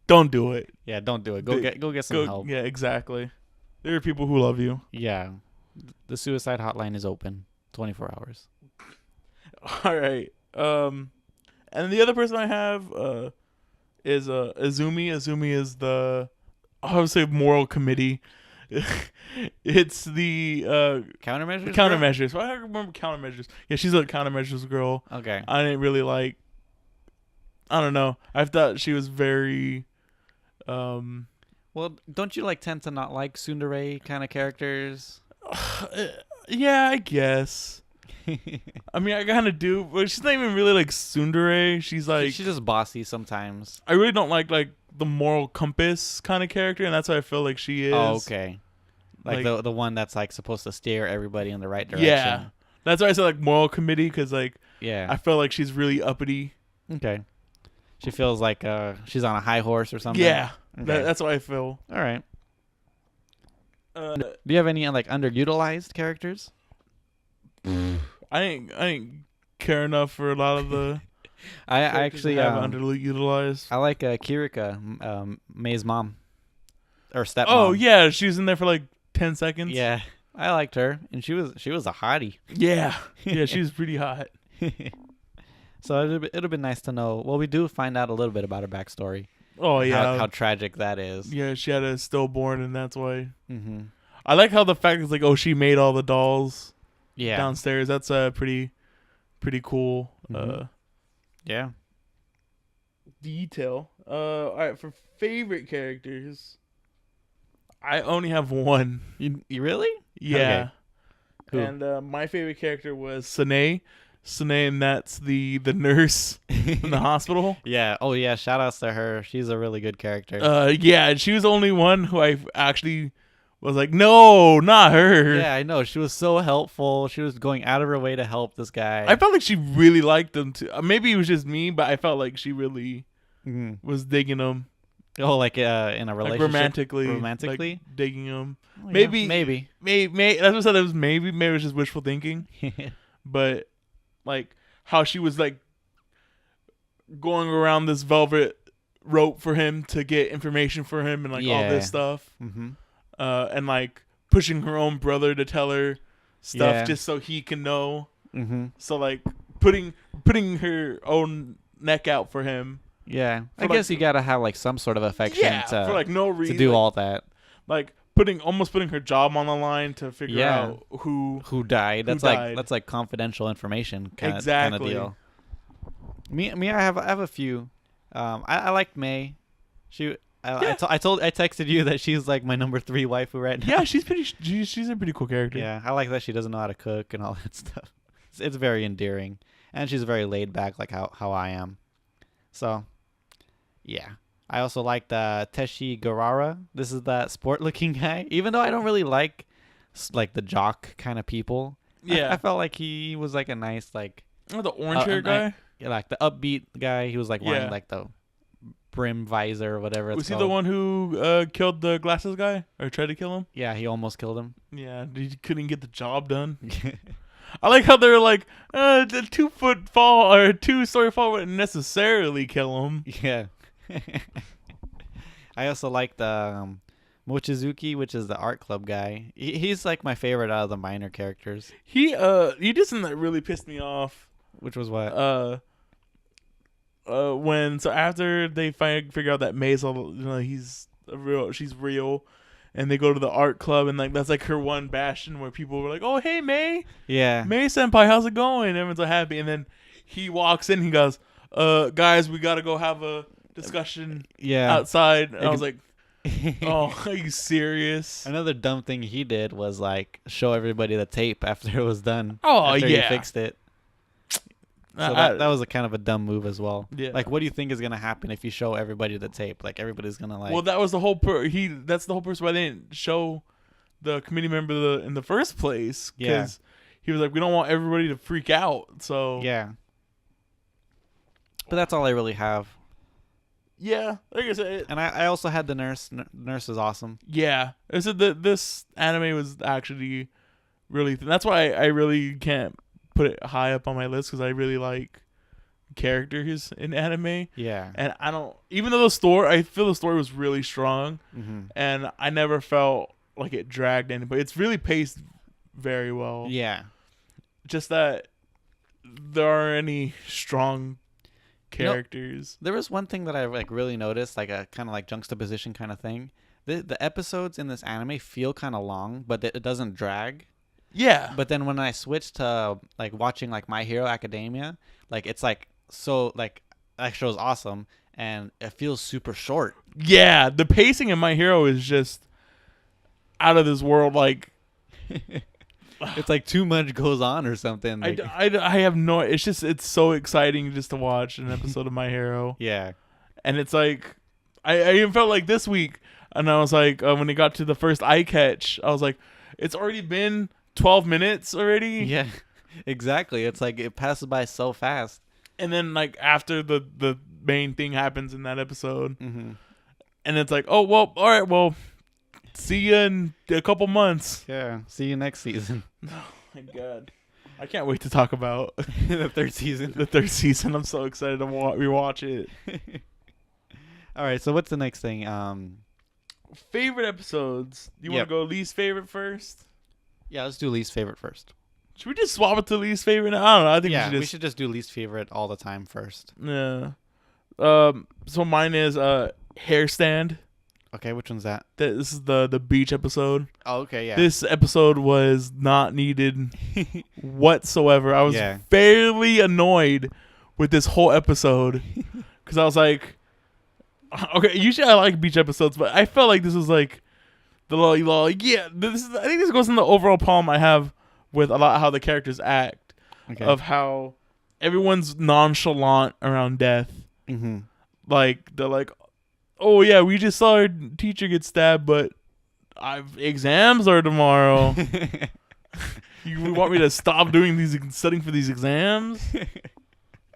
don't do it. Yeah, don't do it. Go get some help. Yeah, exactly. There are people who love you. Yeah, the suicide hotline is open 24 hours. All right. And the other person I have is Azumi. Azumi is the I would say moral committee. It's the countermeasures. Countermeasures. Well, I remember countermeasures. Yeah, she's a countermeasures girl. Okay. I didn't really like. I don't know. I thought she was very. Well, don't you tend to not like tsundere kind of characters? Yeah, I guess. I mean, I kind of do, but she's not even really like tsundere. She's like, She's just bossy sometimes. I really don't like the moral compass kind of character, and that's what I feel like she is. Oh, okay. Like, Like, the one that's like supposed to steer everybody in the right direction. yeah, that's why I said like moral committee, because like Yeah. I feel like she's really uppity. Okay. She feels like she's on a high horse or something. Yeah, Okay. that's what I feel. All right. Uh, Do you have any like underutilized characters? I ain't care enough for a lot of the. I characters actually that have underutilized. I like Kirika, May's mom or stepmom. Oh yeah, she was in there for like 10 seconds. Yeah. I liked her, and she was a hottie. Yeah, yeah, she was pretty hot. So it'd have been nice to know. Well, we do find out a little bit about her backstory. Oh yeah, How tragic that is. yeah, she had a stillborn, and that's why. Mm-hmm. I like how the fact is like, oh, she made all the dolls Yeah. downstairs. That's pretty cool. Mhm. Yeah. Detail. All right, for favorite characters, I only have one. You really? Yeah. Who? And my favorite character was Sanae. Sanae, and that's the nurse in the hospital. Yeah. Oh yeah. Shout outs to her. She's a really good character. Yeah, and she was the only one who I actually was like, no, not her. Yeah, I know. She was so helpful. She was going out of her way to help this guy. I felt like she really liked him too. Maybe it was just me, but I felt like she really Mhm. was digging him. Oh, like in a Like relationship. romantically. Romantically? Like digging him. Oh, yeah, Maybe. Maybe. Maybe. That's what I said. It was maybe. Maybe it was just wishful thinking. But like how she was like going around this velvet rope for him to get information for him and like all this stuff. Mm-hmm. And like pushing her own brother to tell her stuff just so he can know. Mm-hmm. So like putting her own neck out for him. Yeah. I like- guess you gotta have like some sort of affection for like no to reason. do all that. Like almost putting her job on the line to figure out who died. That's died. that's like confidential information kind Exactly. of deal. Me, I have a few. I liked May. I texted you that she's like my number 3 waifu right now. Yeah, she's a pretty cool character. Yeah, I like that she doesn't know how to cook and all that stuff. It's very endearing, and she's very laid back, like how I am. So, yeah. I also liked Teshi Garara. This is that sport-looking guy. Even though I don't really like the jock kind of people. Yeah. I felt like he was like a nice like. Oh, the orange hair guy. Yeah, like the upbeat guy. He was like wearing Yeah. like the brim visor or whatever. Was he the one who killed the glasses guy or tried to kill him? Yeah, he almost killed him. Yeah, he couldn't get the job done. I like how they're like, the 2-foot fall or 2-story fall wouldn't necessarily kill him. Yeah. I also like the Mochizuki, which is the art club guy. He's like my favorite out of the minor characters. He did something that really pissed me off. Which was what? So after they figure out that Maisel, she's real, and they go to the art club, and like that's like her one bastion where people were like, "Oh, hey May, Yeah. May senpai, how's it going?" And everyone's so happy, and then he walks in, he goes, guys, we gotta go have a discussion Yeah. outside." And I was like, "Oh, are you serious?" Another dumb thing he did was like show everybody the tape after it was done. Oh, after yeah. he fixed it. So that was a kind of a dumb move as well. Yeah. Like, what do you think is gonna happen if you show everybody the tape? Like, everybody's gonna like. Well, that was the whole that's the whole purpose why they didn't show the committee member in the first place. Yeah. Because he was like, we don't want everybody to freak out. So Yeah. But that's all I really have. yeah, like I said, And I also had the nurse. Nurse is awesome. yeah. I said that this anime was actually really. That's why I really can't put it high up on my list, because I really like characters in anime. Yeah. And I don't, even though I feel the story was really strong, Mm-hmm. and I never felt like it dragged anybody. It's really paced very well. Yeah. Just that there aren't any strong characters. There was one thing that I like really noticed, like a kind of like juxtaposition kind of thing. The episodes in this anime feel kind of long, but it doesn't drag. Yeah. But then when I switched to like watching like My Hero Academia, like it's like so like that show's awesome and it feels super short. Yeah, the pacing in My Hero is just out of this world. Like, It's like too much goes on or something. Like, I have no. It's so exciting just to watch an episode of My Hero, yeah. and it's like I even felt like this week, and I was like when it got to the first eye catch, I was like, it's already been 12 minutes already. Yeah. Exactly. It's like it passes by so fast. And then like after the main thing happens in that episode, Mm-hmm. and it's like, oh well, all right, well, see you in a couple months. Yeah. See you next season. Oh my god, I can't wait to talk about The third season. the third season. I'm so excited to rewatch it. All right. So what's the next thing? Favorite episodes. You want Yep. to go least favorite first? Yeah. Let's do least favorite first. Should we just swap it to least favorite? I don't know. I think Yeah. we We should should just do least favorite all the time first. just. So mine is hair stand. Okay. Which one's that? This is the beach episode. Oh, okay. Yeah. This episode was not needed whatsoever. I was Yeah. fairly annoyed with this whole episode because I was like, okay, usually I like beach episodes, but I felt like this was like the little yeah. I think this goes in the overall problem I have with a lot of how the characters act, Okay. of how everyone's nonchalant around death. Mm-hmm. Like they're like, oh yeah, we just saw our teacher get stabbed, but exams are tomorrow. You want me to stop doing studying for these exams?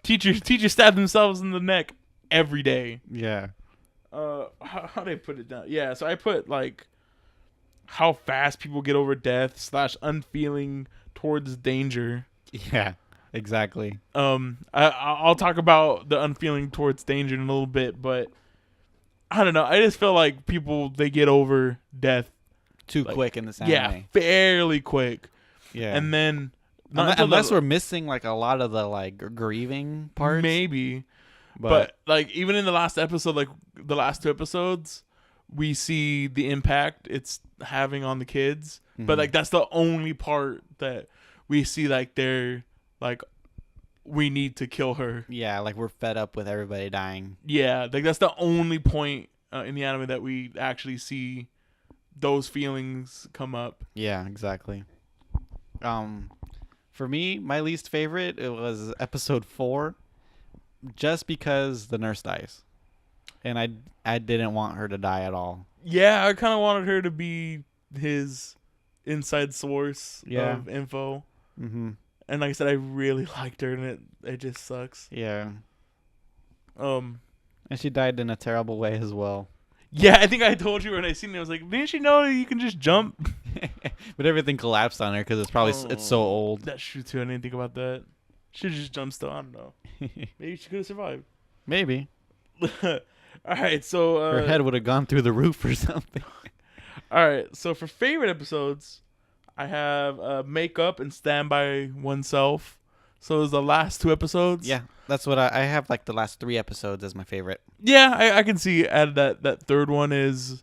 Teachers stab themselves in the neck every day. Yeah. How do I put it down? Yeah, so I put like how fast people get over death / unfeeling towards danger. Yeah. Exactly. I'll talk about the unfeeling towards danger in a little bit, but I don't know. I just feel like people, they get over death Too like, quick in this anime. yeah, fairly quick. Yeah. And then not until Unless the- we're missing like a lot of the like grieving parts. maybe, but like even in the last episode, like the last 2 episodes, we see the impact it's having on the kids. But Mhm. like that's the only part that we see, like they're like, we need to kill her. yeah, like we're fed up with everybody dying. Yeah, like that's the only point in the anime that we actually see those feelings come up. Yeah, exactly. For me, my least favorite, it was episode 4, just because the nurse dies, and I didn't want her to die at all. Yeah, I kind of wanted her to be his inside source Yeah. of info. Mm-hmm. And like I said, I really liked her, and it just sucks. Yeah, Um, and she died in a terrible way as well. yeah, I think I told you when I seen it. I was like, didn't you know that you can just jump? But everything collapsed on her because it's probably it's so old. That's true too. I didn't think about that. Should just jump still. I don't know. Maybe she could have survived. Maybe All right, so her head would have gone through the roof or something. all right, so for favorite episodes, I have Make Up and Stand By Oneself. So it was the last 2 episodes. Yeah, that's what I have. Like the last 3 episodes as my favorite. Yeah, I can see that third one is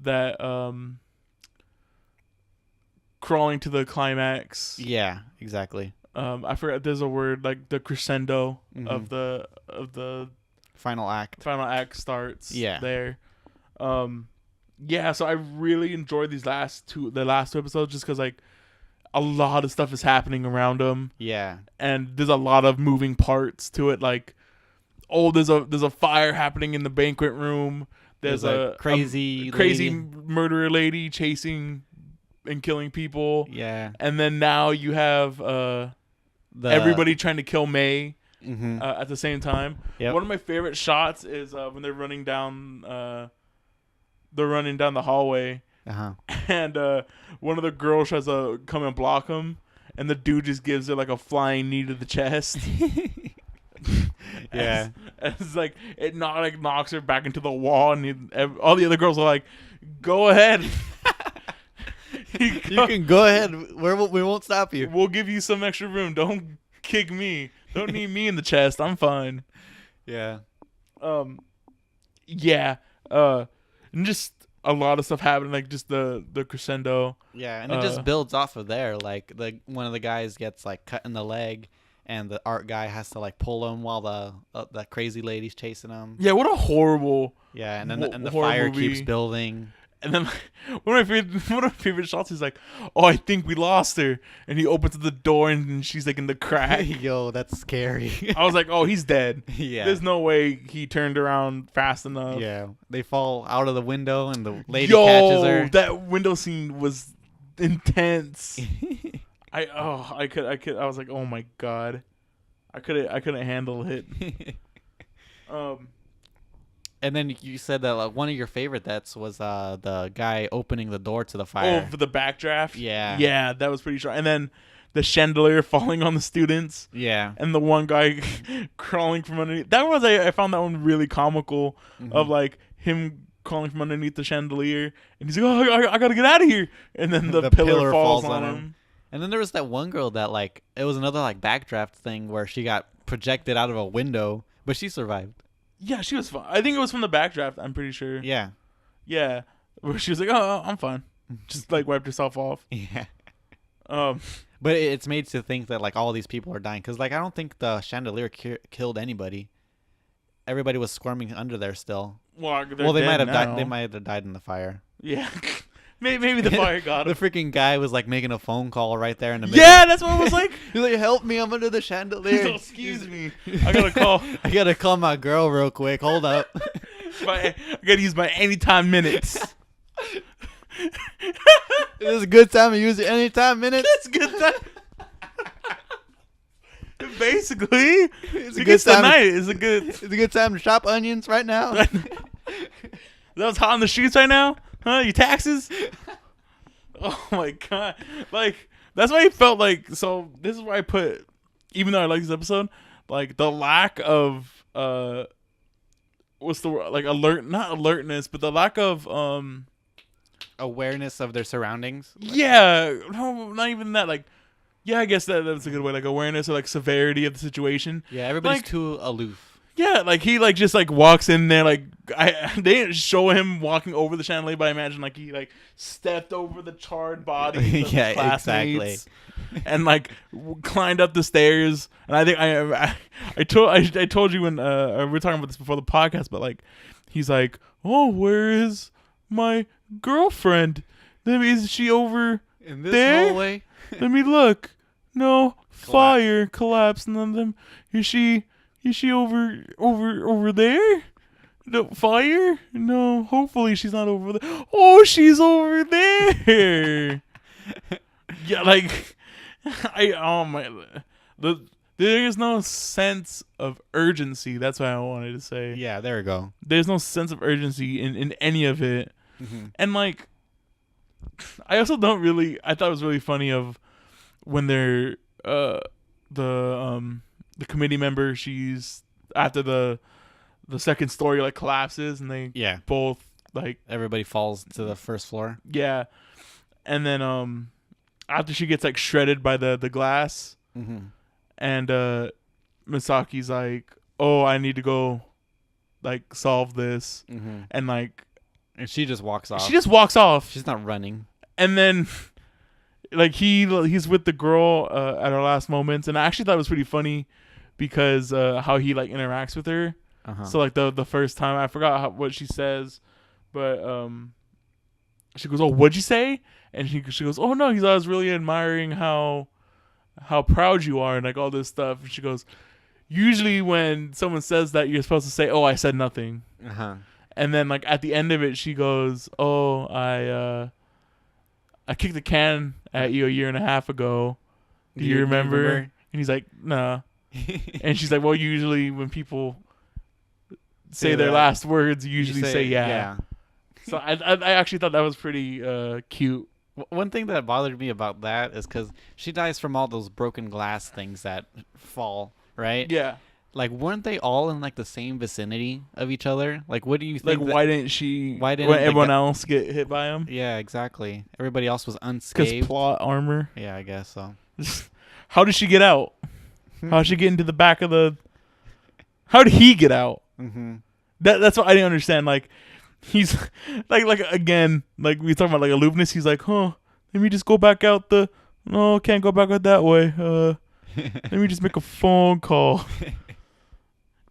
that crawling to the climax. Yeah, exactly. I forgot there's a word, like the crescendo Mhm. of the Final act. final act starts Yeah. there. Yeah, so I really enjoyed the last 2 episodes just cuz like a lot of stuff is happening around them, Yeah. and there's a lot of moving parts to it, like there's a fire happening in the banquet room. There's a crazy crazy lady. murderer lady chasing and killing people. Yeah. And then now you have everybody trying to kill May Mm-hmm. at the same time. Yep. One of my favorite shots is when they're running down the hallway, Uh-huh. and one of the girls tries to come and block him, and the dude just gives her like a flying knee to the chest. Yeah. And it's like it knocks her back into the wall, and all the other girls are like, "Go ahead, You can go ahead. We won't stop you. We'll give you some extra room. Don't kick me. Don't need me in the chest. I'm fine." Yeah. Yeah. And just a lot of stuff happening, like just the crescendo. Yeah, and it just builds off of there. Like one of the guys gets like cut in the leg, and the art guy has to like pull him while the crazy lady's chasing him. Yeah, what a horrible. Yeah, and then the horror fire movie. keeps building. And then one of my favorite shots is like, oh, I think we lost her. And he opens the door and she's like in the crack. Yo, that's scary. I was like, oh, he's dead. Yeah. There's no way he turned around fast enough. Yeah. They fall out of the window and the lady catches her. That window scene was intense. I was like, oh my god. I couldn't handle it. And then you said that like, one of your favorite deaths was the guy opening the door to the fire. Oh, for the backdraft? Yeah. Yeah, that was pretty strong. And then the chandelier falling on the students. Yeah. And the one guy crawling from underneath. That was I found that one really comical of like him crawling from underneath the chandelier. And he's like, oh, I got to get out of here. And then the pillar falls on him. And then there was that one girl that like, it was another like backdraft thing where she got projected out of a window, but she survived. Yeah, she was fine. I think it was from the backdraft, I'm pretty sure. Yeah. Yeah. Where she was like, oh, I'm fine. Just like wiped herself off. Yeah. But it's made to think that like all these people are dying because like I don't think the chandelier killed anybody. Everybody was squirming under there still. Well, they might have died. They might have died in the fire. Yeah. Maybe the fire got him. The freaking guy was like making a phone call right there in the middle. Yeah, that's what I was like. He's like, "Help me! I'm under the chandelier." Oh, excuse me. I gotta call my girl real quick. Hold up. I gotta use my anytime minutes. This is a good time to use your anytime minutes. It's a good time. Basically, it's a good time. It's a good time to shop onions right now. That was hot on the streets right now. Huh? Your taxes? Oh my god! Like that's why I felt like. So this is where I put. Even though I like this episode, like the lack of what's the word? Like not alertness, but the lack of awareness of their surroundings. Yeah, no, not even that. Like, yeah, I guess that's a good way. Like awareness or like severity of the situation. Yeah, everybody's like, too aloof. Yeah, like he like just like walks in there like they didn't show him walking over the chandelier, but I imagine like he like stepped over the charred body of his classmates and like climbed up the stairs. And I think I told you when we were talking about this before the podcast, but like he's like, oh, where is my girlfriend? Is she over in this there? hallway? Let me look. No, fire collapsing on them. Is she over there? No fire? No, hopefully she's not over there. Oh, she's over there. Yeah, like there is no sense of urgency. That's what I wanted to say. Yeah, there we go. There's no sense of urgency in any of it. Mm-hmm. And like I also don't really I thought it was really funny of when they're the committee member, she's after the second story like collapses and they both like everybody falls to the first floor. Yeah. And then after she gets like shredded by the glass and Misaki's like, oh, I need to go like solve this and like and she just walks off. She's not running. And then like he's with the girl at her last moments, and I actually thought it was pretty funny because how he like interacts with her. So like the first time I forgot what she says, but she goes, "Oh, what'd you say?" And she goes, "Oh no," I was really admiring how proud you are and like all this stuff. And she goes, "Usually when someone says that, you're supposed to say, 'Oh, I said nothing.'" And then like at the end of it, she goes, "Oh, I kicked the can at you a year and a half ago. Do you remember?" And he's like, "Nah." And she's like, "Well, usually when people say their last words, you usually say yeah." So I actually thought that was pretty cute. One thing that bothered me about that is because she dies from all those broken glass things that fall, right? Yeah. Like, weren't they all in like the same vicinity of each other? Like, what do you think? Like, why didn't everyone else get hit by him? Yeah, exactly. Everybody else was unscathed. Because plot armor. Yeah, I guess so. How did she get out? How did she get into the back of the? How did he get out? That's what I didn't understand. Like, he's like again, like we talking about like aloofness. He's like, huh? Let me just go back out the. No, can't go back out that way. Let me just make a phone call.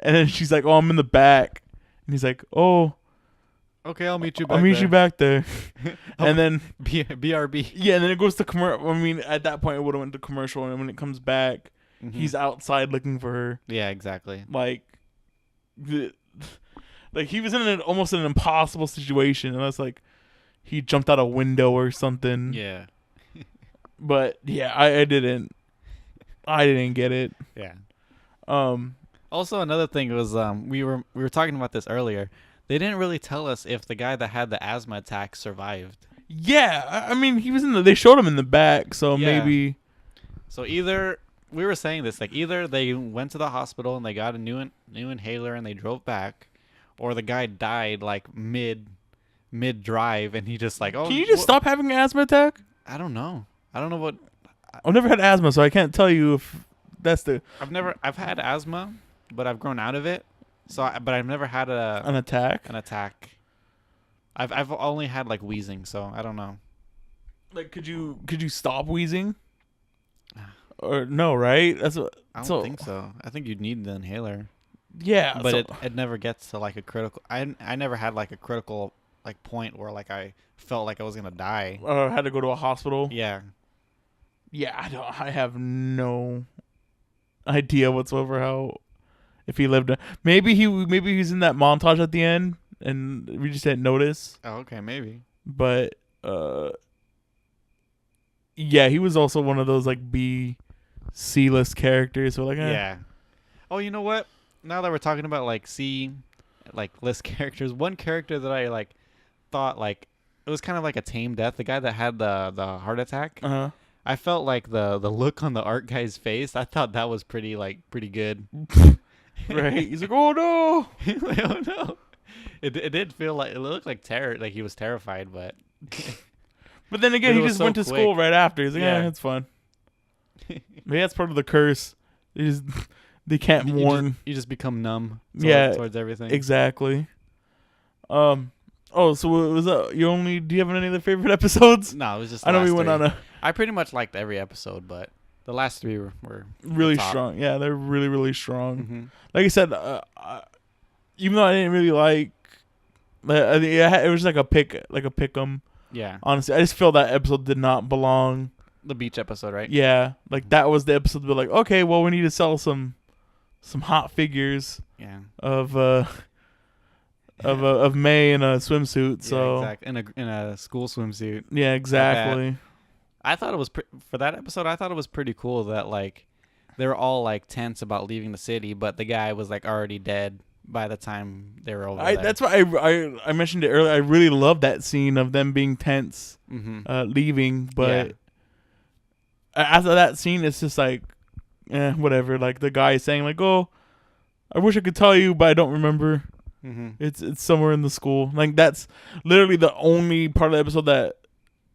And then she's like, "Oh, I'm in the back." And he's like, "Oh, Okay, I'll meet you back I'll meet there. you back there. And then BRB. yeah, and then it goes to commercial. I mean, at that point, it would have went to commercial, and when it comes back, he's outside looking for her. Yeah, exactly. Like, like he was in almost an impossible situation, and I was like, he jumped out a window or something. Yeah. But yeah, I didn't get it. Yeah. Um, Also, another thing was we were talking about this earlier. They didn't really tell us if the guy that had the asthma attack survived. yeah, I mean, he was in the. They showed him in the back, so Yeah. maybe. So either we were saying this, like either they went to the hospital and they got a new inhaler and they drove back, or the guy died like mid drive and he just like, oh, Can you just stop having an asthma attack? I don't know. I don't know what. I've never had asthma, so I can't tell you if that's I've had asthma, but I've grown out of it. But I've never had an attack. an attack. I've only had like wheezing, so I don't know. Like, could you stop wheezing? Or no, right? That's what. I don't think so. I think you'd need the inhaler. Yeah, But so, it never gets to like a critical. I never had like a critical like point where like I felt like I was gonna die. had to go to a hospital. Yeah. Yeah, I have no idea whatsoever how if he lived. Maybe he's in that montage at the end, and we just didn't notice. Oh, okay, maybe. But yeah, he was also one of those like C-list characters. So like, Yeah. Oh, you know what? Now that we're talking about like list characters, one character that I like thought like it was kind of like a tame death. The guy that had the heart attack. I felt like the look on the art guy's face. I thought that was pretty good. Right? He's like, oh no, Like, oh no! It did feel like it looked like terror, like he was terrified, but but then again, But it he was just so went to quick. school right after. He's like, Yeah. yeah, it's fun. Maybe that's part of the curse. They can't warn. you just become numb. Towards everything. Exactly. Oh, so was that you only? Do you have any other favorite episodes? No, it was just. I know we last went three. on a I pretty much liked every episode, but the last three were really the top. strong. Yeah, they're really, really strong. Mm-hmm. Like I said, even though I didn't really like, I think it was like a pick 'em. Yeah, Honestly, I just feel that episode did not belong. the beach episode, right? Yeah, like that was the episode. To be like, okay, well, we need to sell some hot figures Yeah. of of May in a swimsuit. So yeah, exactly. In a school swimsuit. yeah, exactly. I thought it was for that episode. I thought it was pretty cool that like they were all like tense about leaving the city, but the guy was like already dead by the time they were over there. That's why I mentioned it earlier. I really love that scene of them being tense, leaving. But after that scene, it's just like, whatever. Like the guy saying like, "Oh, I wish I could tell you, but I don't remember." It's somewhere in the school. Like that's literally the only part of the episode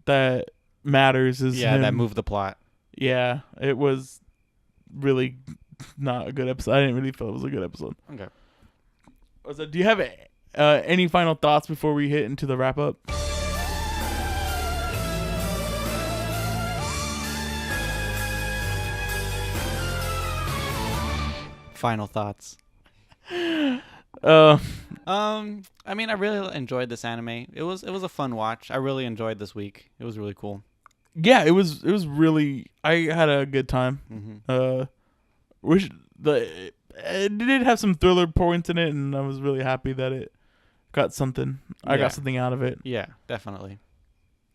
that matters is him. that moved the plot. Yeah, it was really not a good episode. I didn't really feel it was a good episode. Okay. So, do you have any final thoughts before we hit into the wrap up? Final thoughts. I mean, I really enjoyed this anime. It was a fun watch. I really enjoyed this week. It was really cool. Yeah, it was really. I had a good time. It did have some thriller points in it, and I was really happy that it got something. I got something out of it. Yeah, definitely.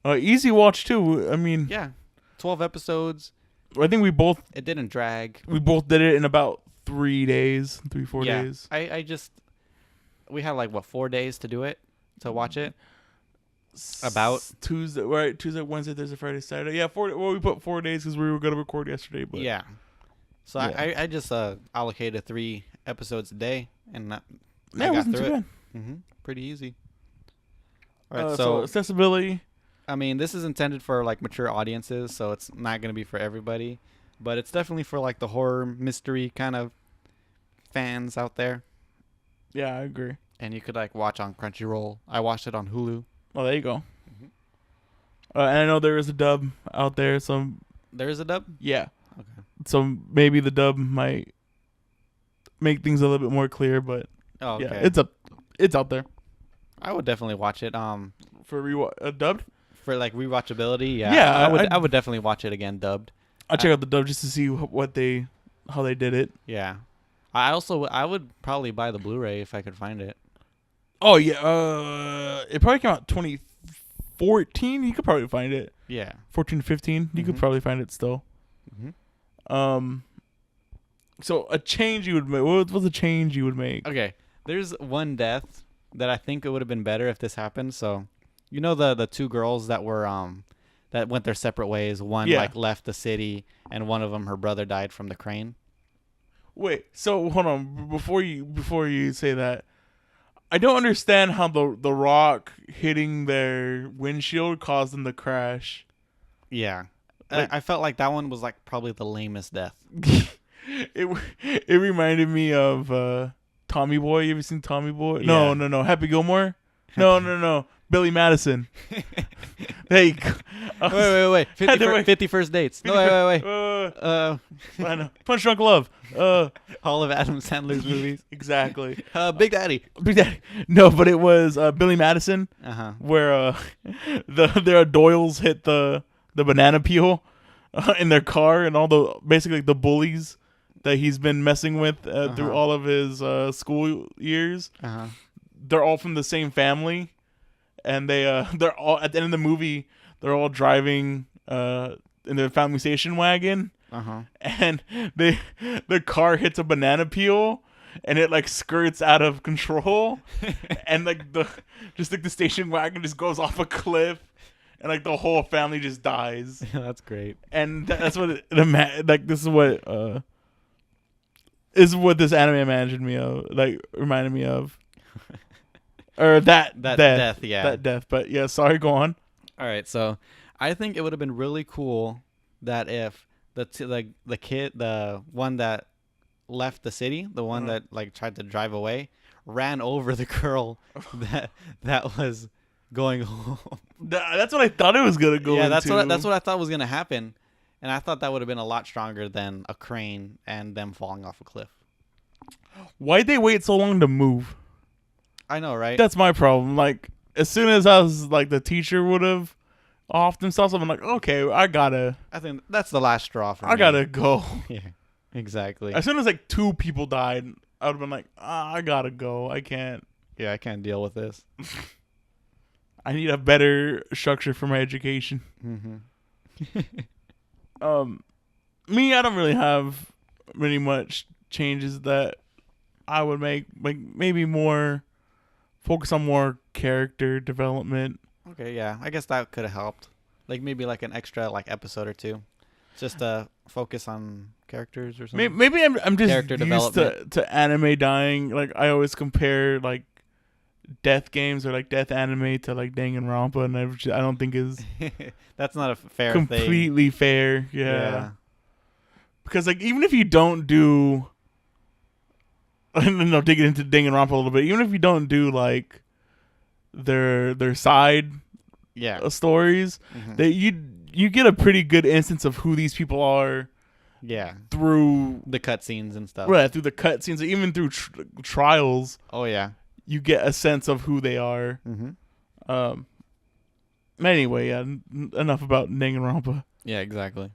Easy watch too. I mean, Yeah, 12 episodes. I think It didn't drag. we both did it in about 4 days. I just we had like 4 days to do it, to watch it. About Tuesday, right? Tuesday, Wednesday, Thursday, Friday, Saturday. Yeah, 4. Well, we put 4 days because we were gonna record yesterday. But yeah. So Yeah. I just allocated 3 episodes a day, and I it got wasn't through too it. bad. Pretty easy. All right, So accessibility. I mean, this is intended for like mature audiences, so it's not gonna be for everybody, but it's definitely for like the horror mystery kind of fans out there. Yeah, I agree. And you could like watch on Crunchyroll. I watched it on Hulu. Well, there you go. And I know there is a dub out there, so There is a dub. yeah. Okay. So maybe the dub might make things a little bit more clear, but Oh, okay. yeah, it's out there. I would definitely watch it. For dubbed. For like rewatchability, yeah. Yeah, I would definitely watch it again dubbed. I'll check out the dub just to see how they did it. Yeah. I would probably buy the Blu-ray if I could find it. Oh yeah, it probably came out 2014. You could probably find it. Yeah. 14, 15. You could probably find it still. Mm-hmm. So a change you would make. What was a change you would make? Okay. There's one death that I think it would have been better if this happened. So, you know the two girls that were that went their separate ways. One like left the city, and one of them, her brother, died from the crane. Wait. So hold on. Before you say that, I don't understand how the rock hitting their windshield caused them to crash. Yeah. I felt like that one was like probably the lamest death. It reminded me of Tommy Boy. You ever seen Tommy Boy? Yeah. No. Happy Gilmore? No. Billy Madison. Hey. Wait. 50 first dates. No, wait. I know. Punch Drunk Love. All of Adam Sandler's movies. Exactly. Big Daddy. No, but it was Billy Madison. Where their Doyles hit the banana peel in their car, and all basically the bullies that he's been messing with through all of his school years. They're all from the same family, and they're all at the end of the movie. They're all driving in their family station wagon, and their car hits a banana peel, and it like skirts out of control, and like the station wagon just goes off a cliff. And like the whole family just dies. Yeah, that's great. And that's what this is what this anime reminded me of. Or that death, yeah. That death. But yeah, sorry, go on. All right, so I think it would have been really cool that if the one that left the city, the one that like tried to drive away, ran over the girl that was going home. That's what I thought it was gonna go. Yeah, that's what I thought was gonna happen, and I thought that would have been a lot stronger than a crane and them falling off a cliff. Why'd they wait so long to move? I know, right? That's my problem. Like, as soon as I was like, the teacher would have offed himself, I'm like, okay, I think that's the last straw for me. I gotta go. Yeah, exactly. As soon as like 2 people died, I would have been like, I gotta go. I can't. Yeah, I can't deal with this. I need a better structure for my education. Me, I don't really have really much changes that I would make. Like maybe focus on more character development. Okay, yeah, I guess that could have helped. Like maybe like an extra like episode or two, just to focus on characters or something. Maybe I'm just character used development to anime dying. Like I always compare like death games or like death anime to like Danganronpa, and I don't think is that's not a fair completely fair. Yeah. Because like even if you don't do, no, digging into Danganronpa a little bit. Even if you don't do like their side stories, that you get a pretty good instance of who these people are. Yeah, through the cutscenes and stuff. Right, through the cutscenes, even through trials. Oh yeah. You get a sense of who they are. Anyway, yeah, enough about Danganronpa. Yeah, exactly.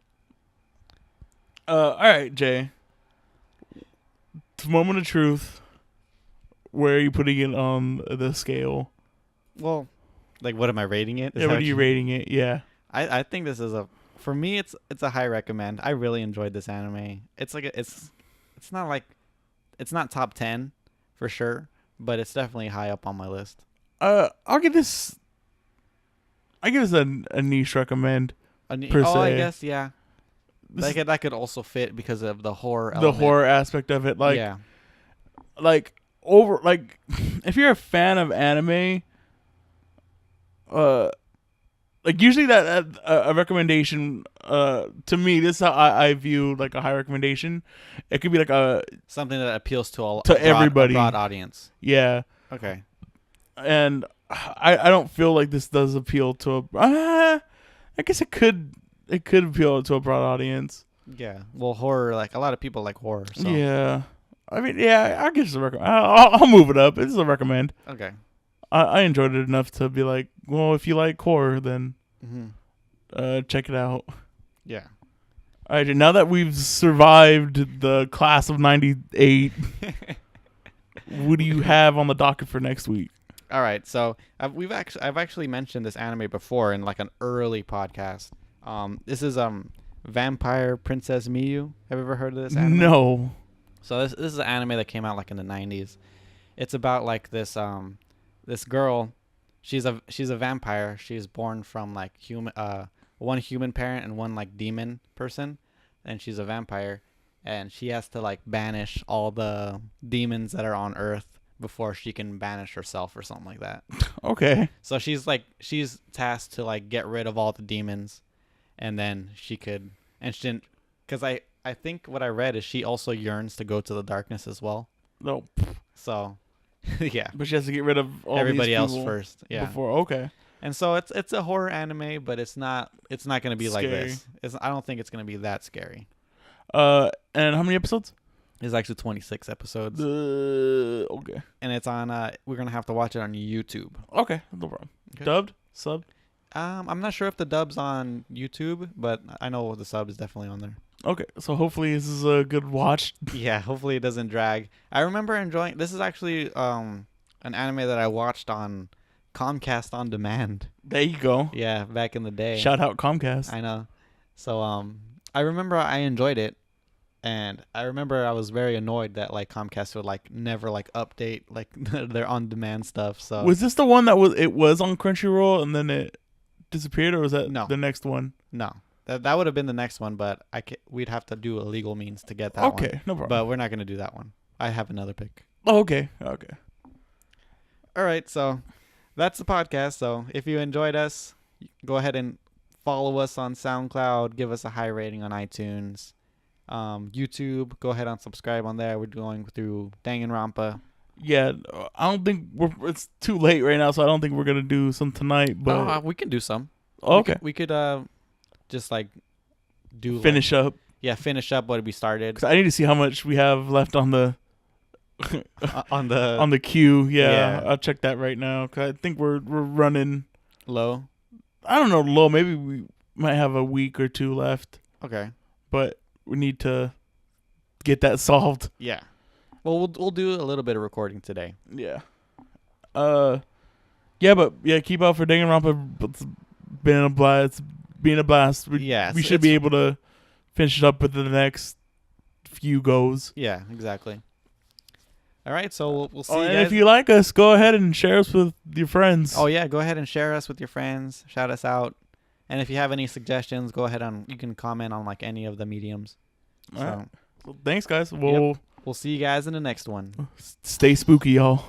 All right, Jay. Moment of truth. Where are you putting it on the scale? Well, like, what am I rating it? What are you rating it? Yeah. I think this is for me, it's a high recommend. I really enjoyed this anime. It's like it's not top 10 for sure. But it's definitely high up on my list. I'll give this a niche recommend. Per se. I guess, yeah. That could also fit because of the horror element. The horror aspect of it. Like, yeah. Like, if you're a fan of anime, like usually that a recommendation to me, this is how I view like a high recommendation. It could be like something that appeals to everybody, a broad audience. Yeah. Okay. And I don't feel like this does appeal to I guess it could appeal to a broad audience. Yeah. Well, horror, like a lot of people like horror. So. Yeah. I mean, yeah, I guess it's a recommend. I'll move it up. It's a recommend. Okay. I enjoyed it enough to be like, well, if you like horror, then Mm-hmm. check it out. Yeah. All right, now that we've survived the class of '98, what do you have on the docket for next week? All right, so I've actually mentioned this anime before in like an early podcast. This is Vampire Princess Miyu. Have you ever heard of this anime? No. So this is an anime that came out like in the 90s. It's about like this this girl. She's a vampire. She's born from like one human parent and one like demon person, and she's a vampire, and she has to like banish all the demons that are on Earth before she can banish herself or something like that. Okay. So she's tasked to like get rid of all the demons, and then she didn't, because I think what I read is she also yearns to go to the darkness as well. No. So yeah, But she has to get rid of all everybody these else people first. Yeah. Before. Okay. And so it's a horror anime, but it's not going to be like Scary. this. I don't think it's going to be that scary. And how many episodes? It's actually 26 episodes, Okay. and it's on. We're gonna have to watch it on YouTube. Okay. No problem. Okay. Dubbed? Subbed? I'm not sure if the dub's on YouTube, but I know the sub is definitely on there. Okay. So hopefully this is a good watch. Yeah, hopefully it doesn't drag. I remember enjoying. This is actually an anime that I watched on Comcast On Demand. There you go. Yeah, back in the day. Shout out Comcast. I know. So I remember I enjoyed it, and I remember I was very annoyed that like Comcast would like never like update like their on demand stuff. So Was this the one that was on Crunchyroll and then it disappeared, or was that No. the next one? no, that would have been the next one, but we'd have to do a legal means to get that one. Okay, no problem. But we're not gonna do that one. I have another pick. Oh, okay. All right, so that's the podcast. So if you enjoyed us, go ahead and follow us on SoundCloud. Give us a high rating on iTunes. YouTube, go ahead and subscribe on there. We're going through Danganronpa. Yeah, I don't think it's too late right now, so I don't think we're gonna do some tonight. But We can do some. okay, We could just like do finish up. Yeah, finish up what we started 'Cause I need to see how much we have left on the on the on the queue. Yeah, Yeah. I'll check that right now. 'Cause I think we're running. low. I don't know, low. Maybe we might have a week or two left, Okay. but we need to get that solved. Yeah. Well, we'll do a little bit of recording today. Yeah. Yeah, but yeah, keep out for Danganronpa. It's been a blast. It's been a blast. We should be able to finish it up within the next few goes. Yeah, exactly. All right, so we'll see you And guys. if you like us, go ahead and share us with your friends. Oh yeah, go ahead and share us with your friends. Shout us out. And if you have any suggestions, go ahead you can comment on like any of the mediums. All right. So So thanks, guys. We'll we'll see you guys in the next one. stay spooky, y'all.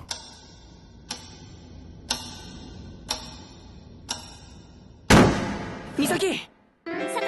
美咲さ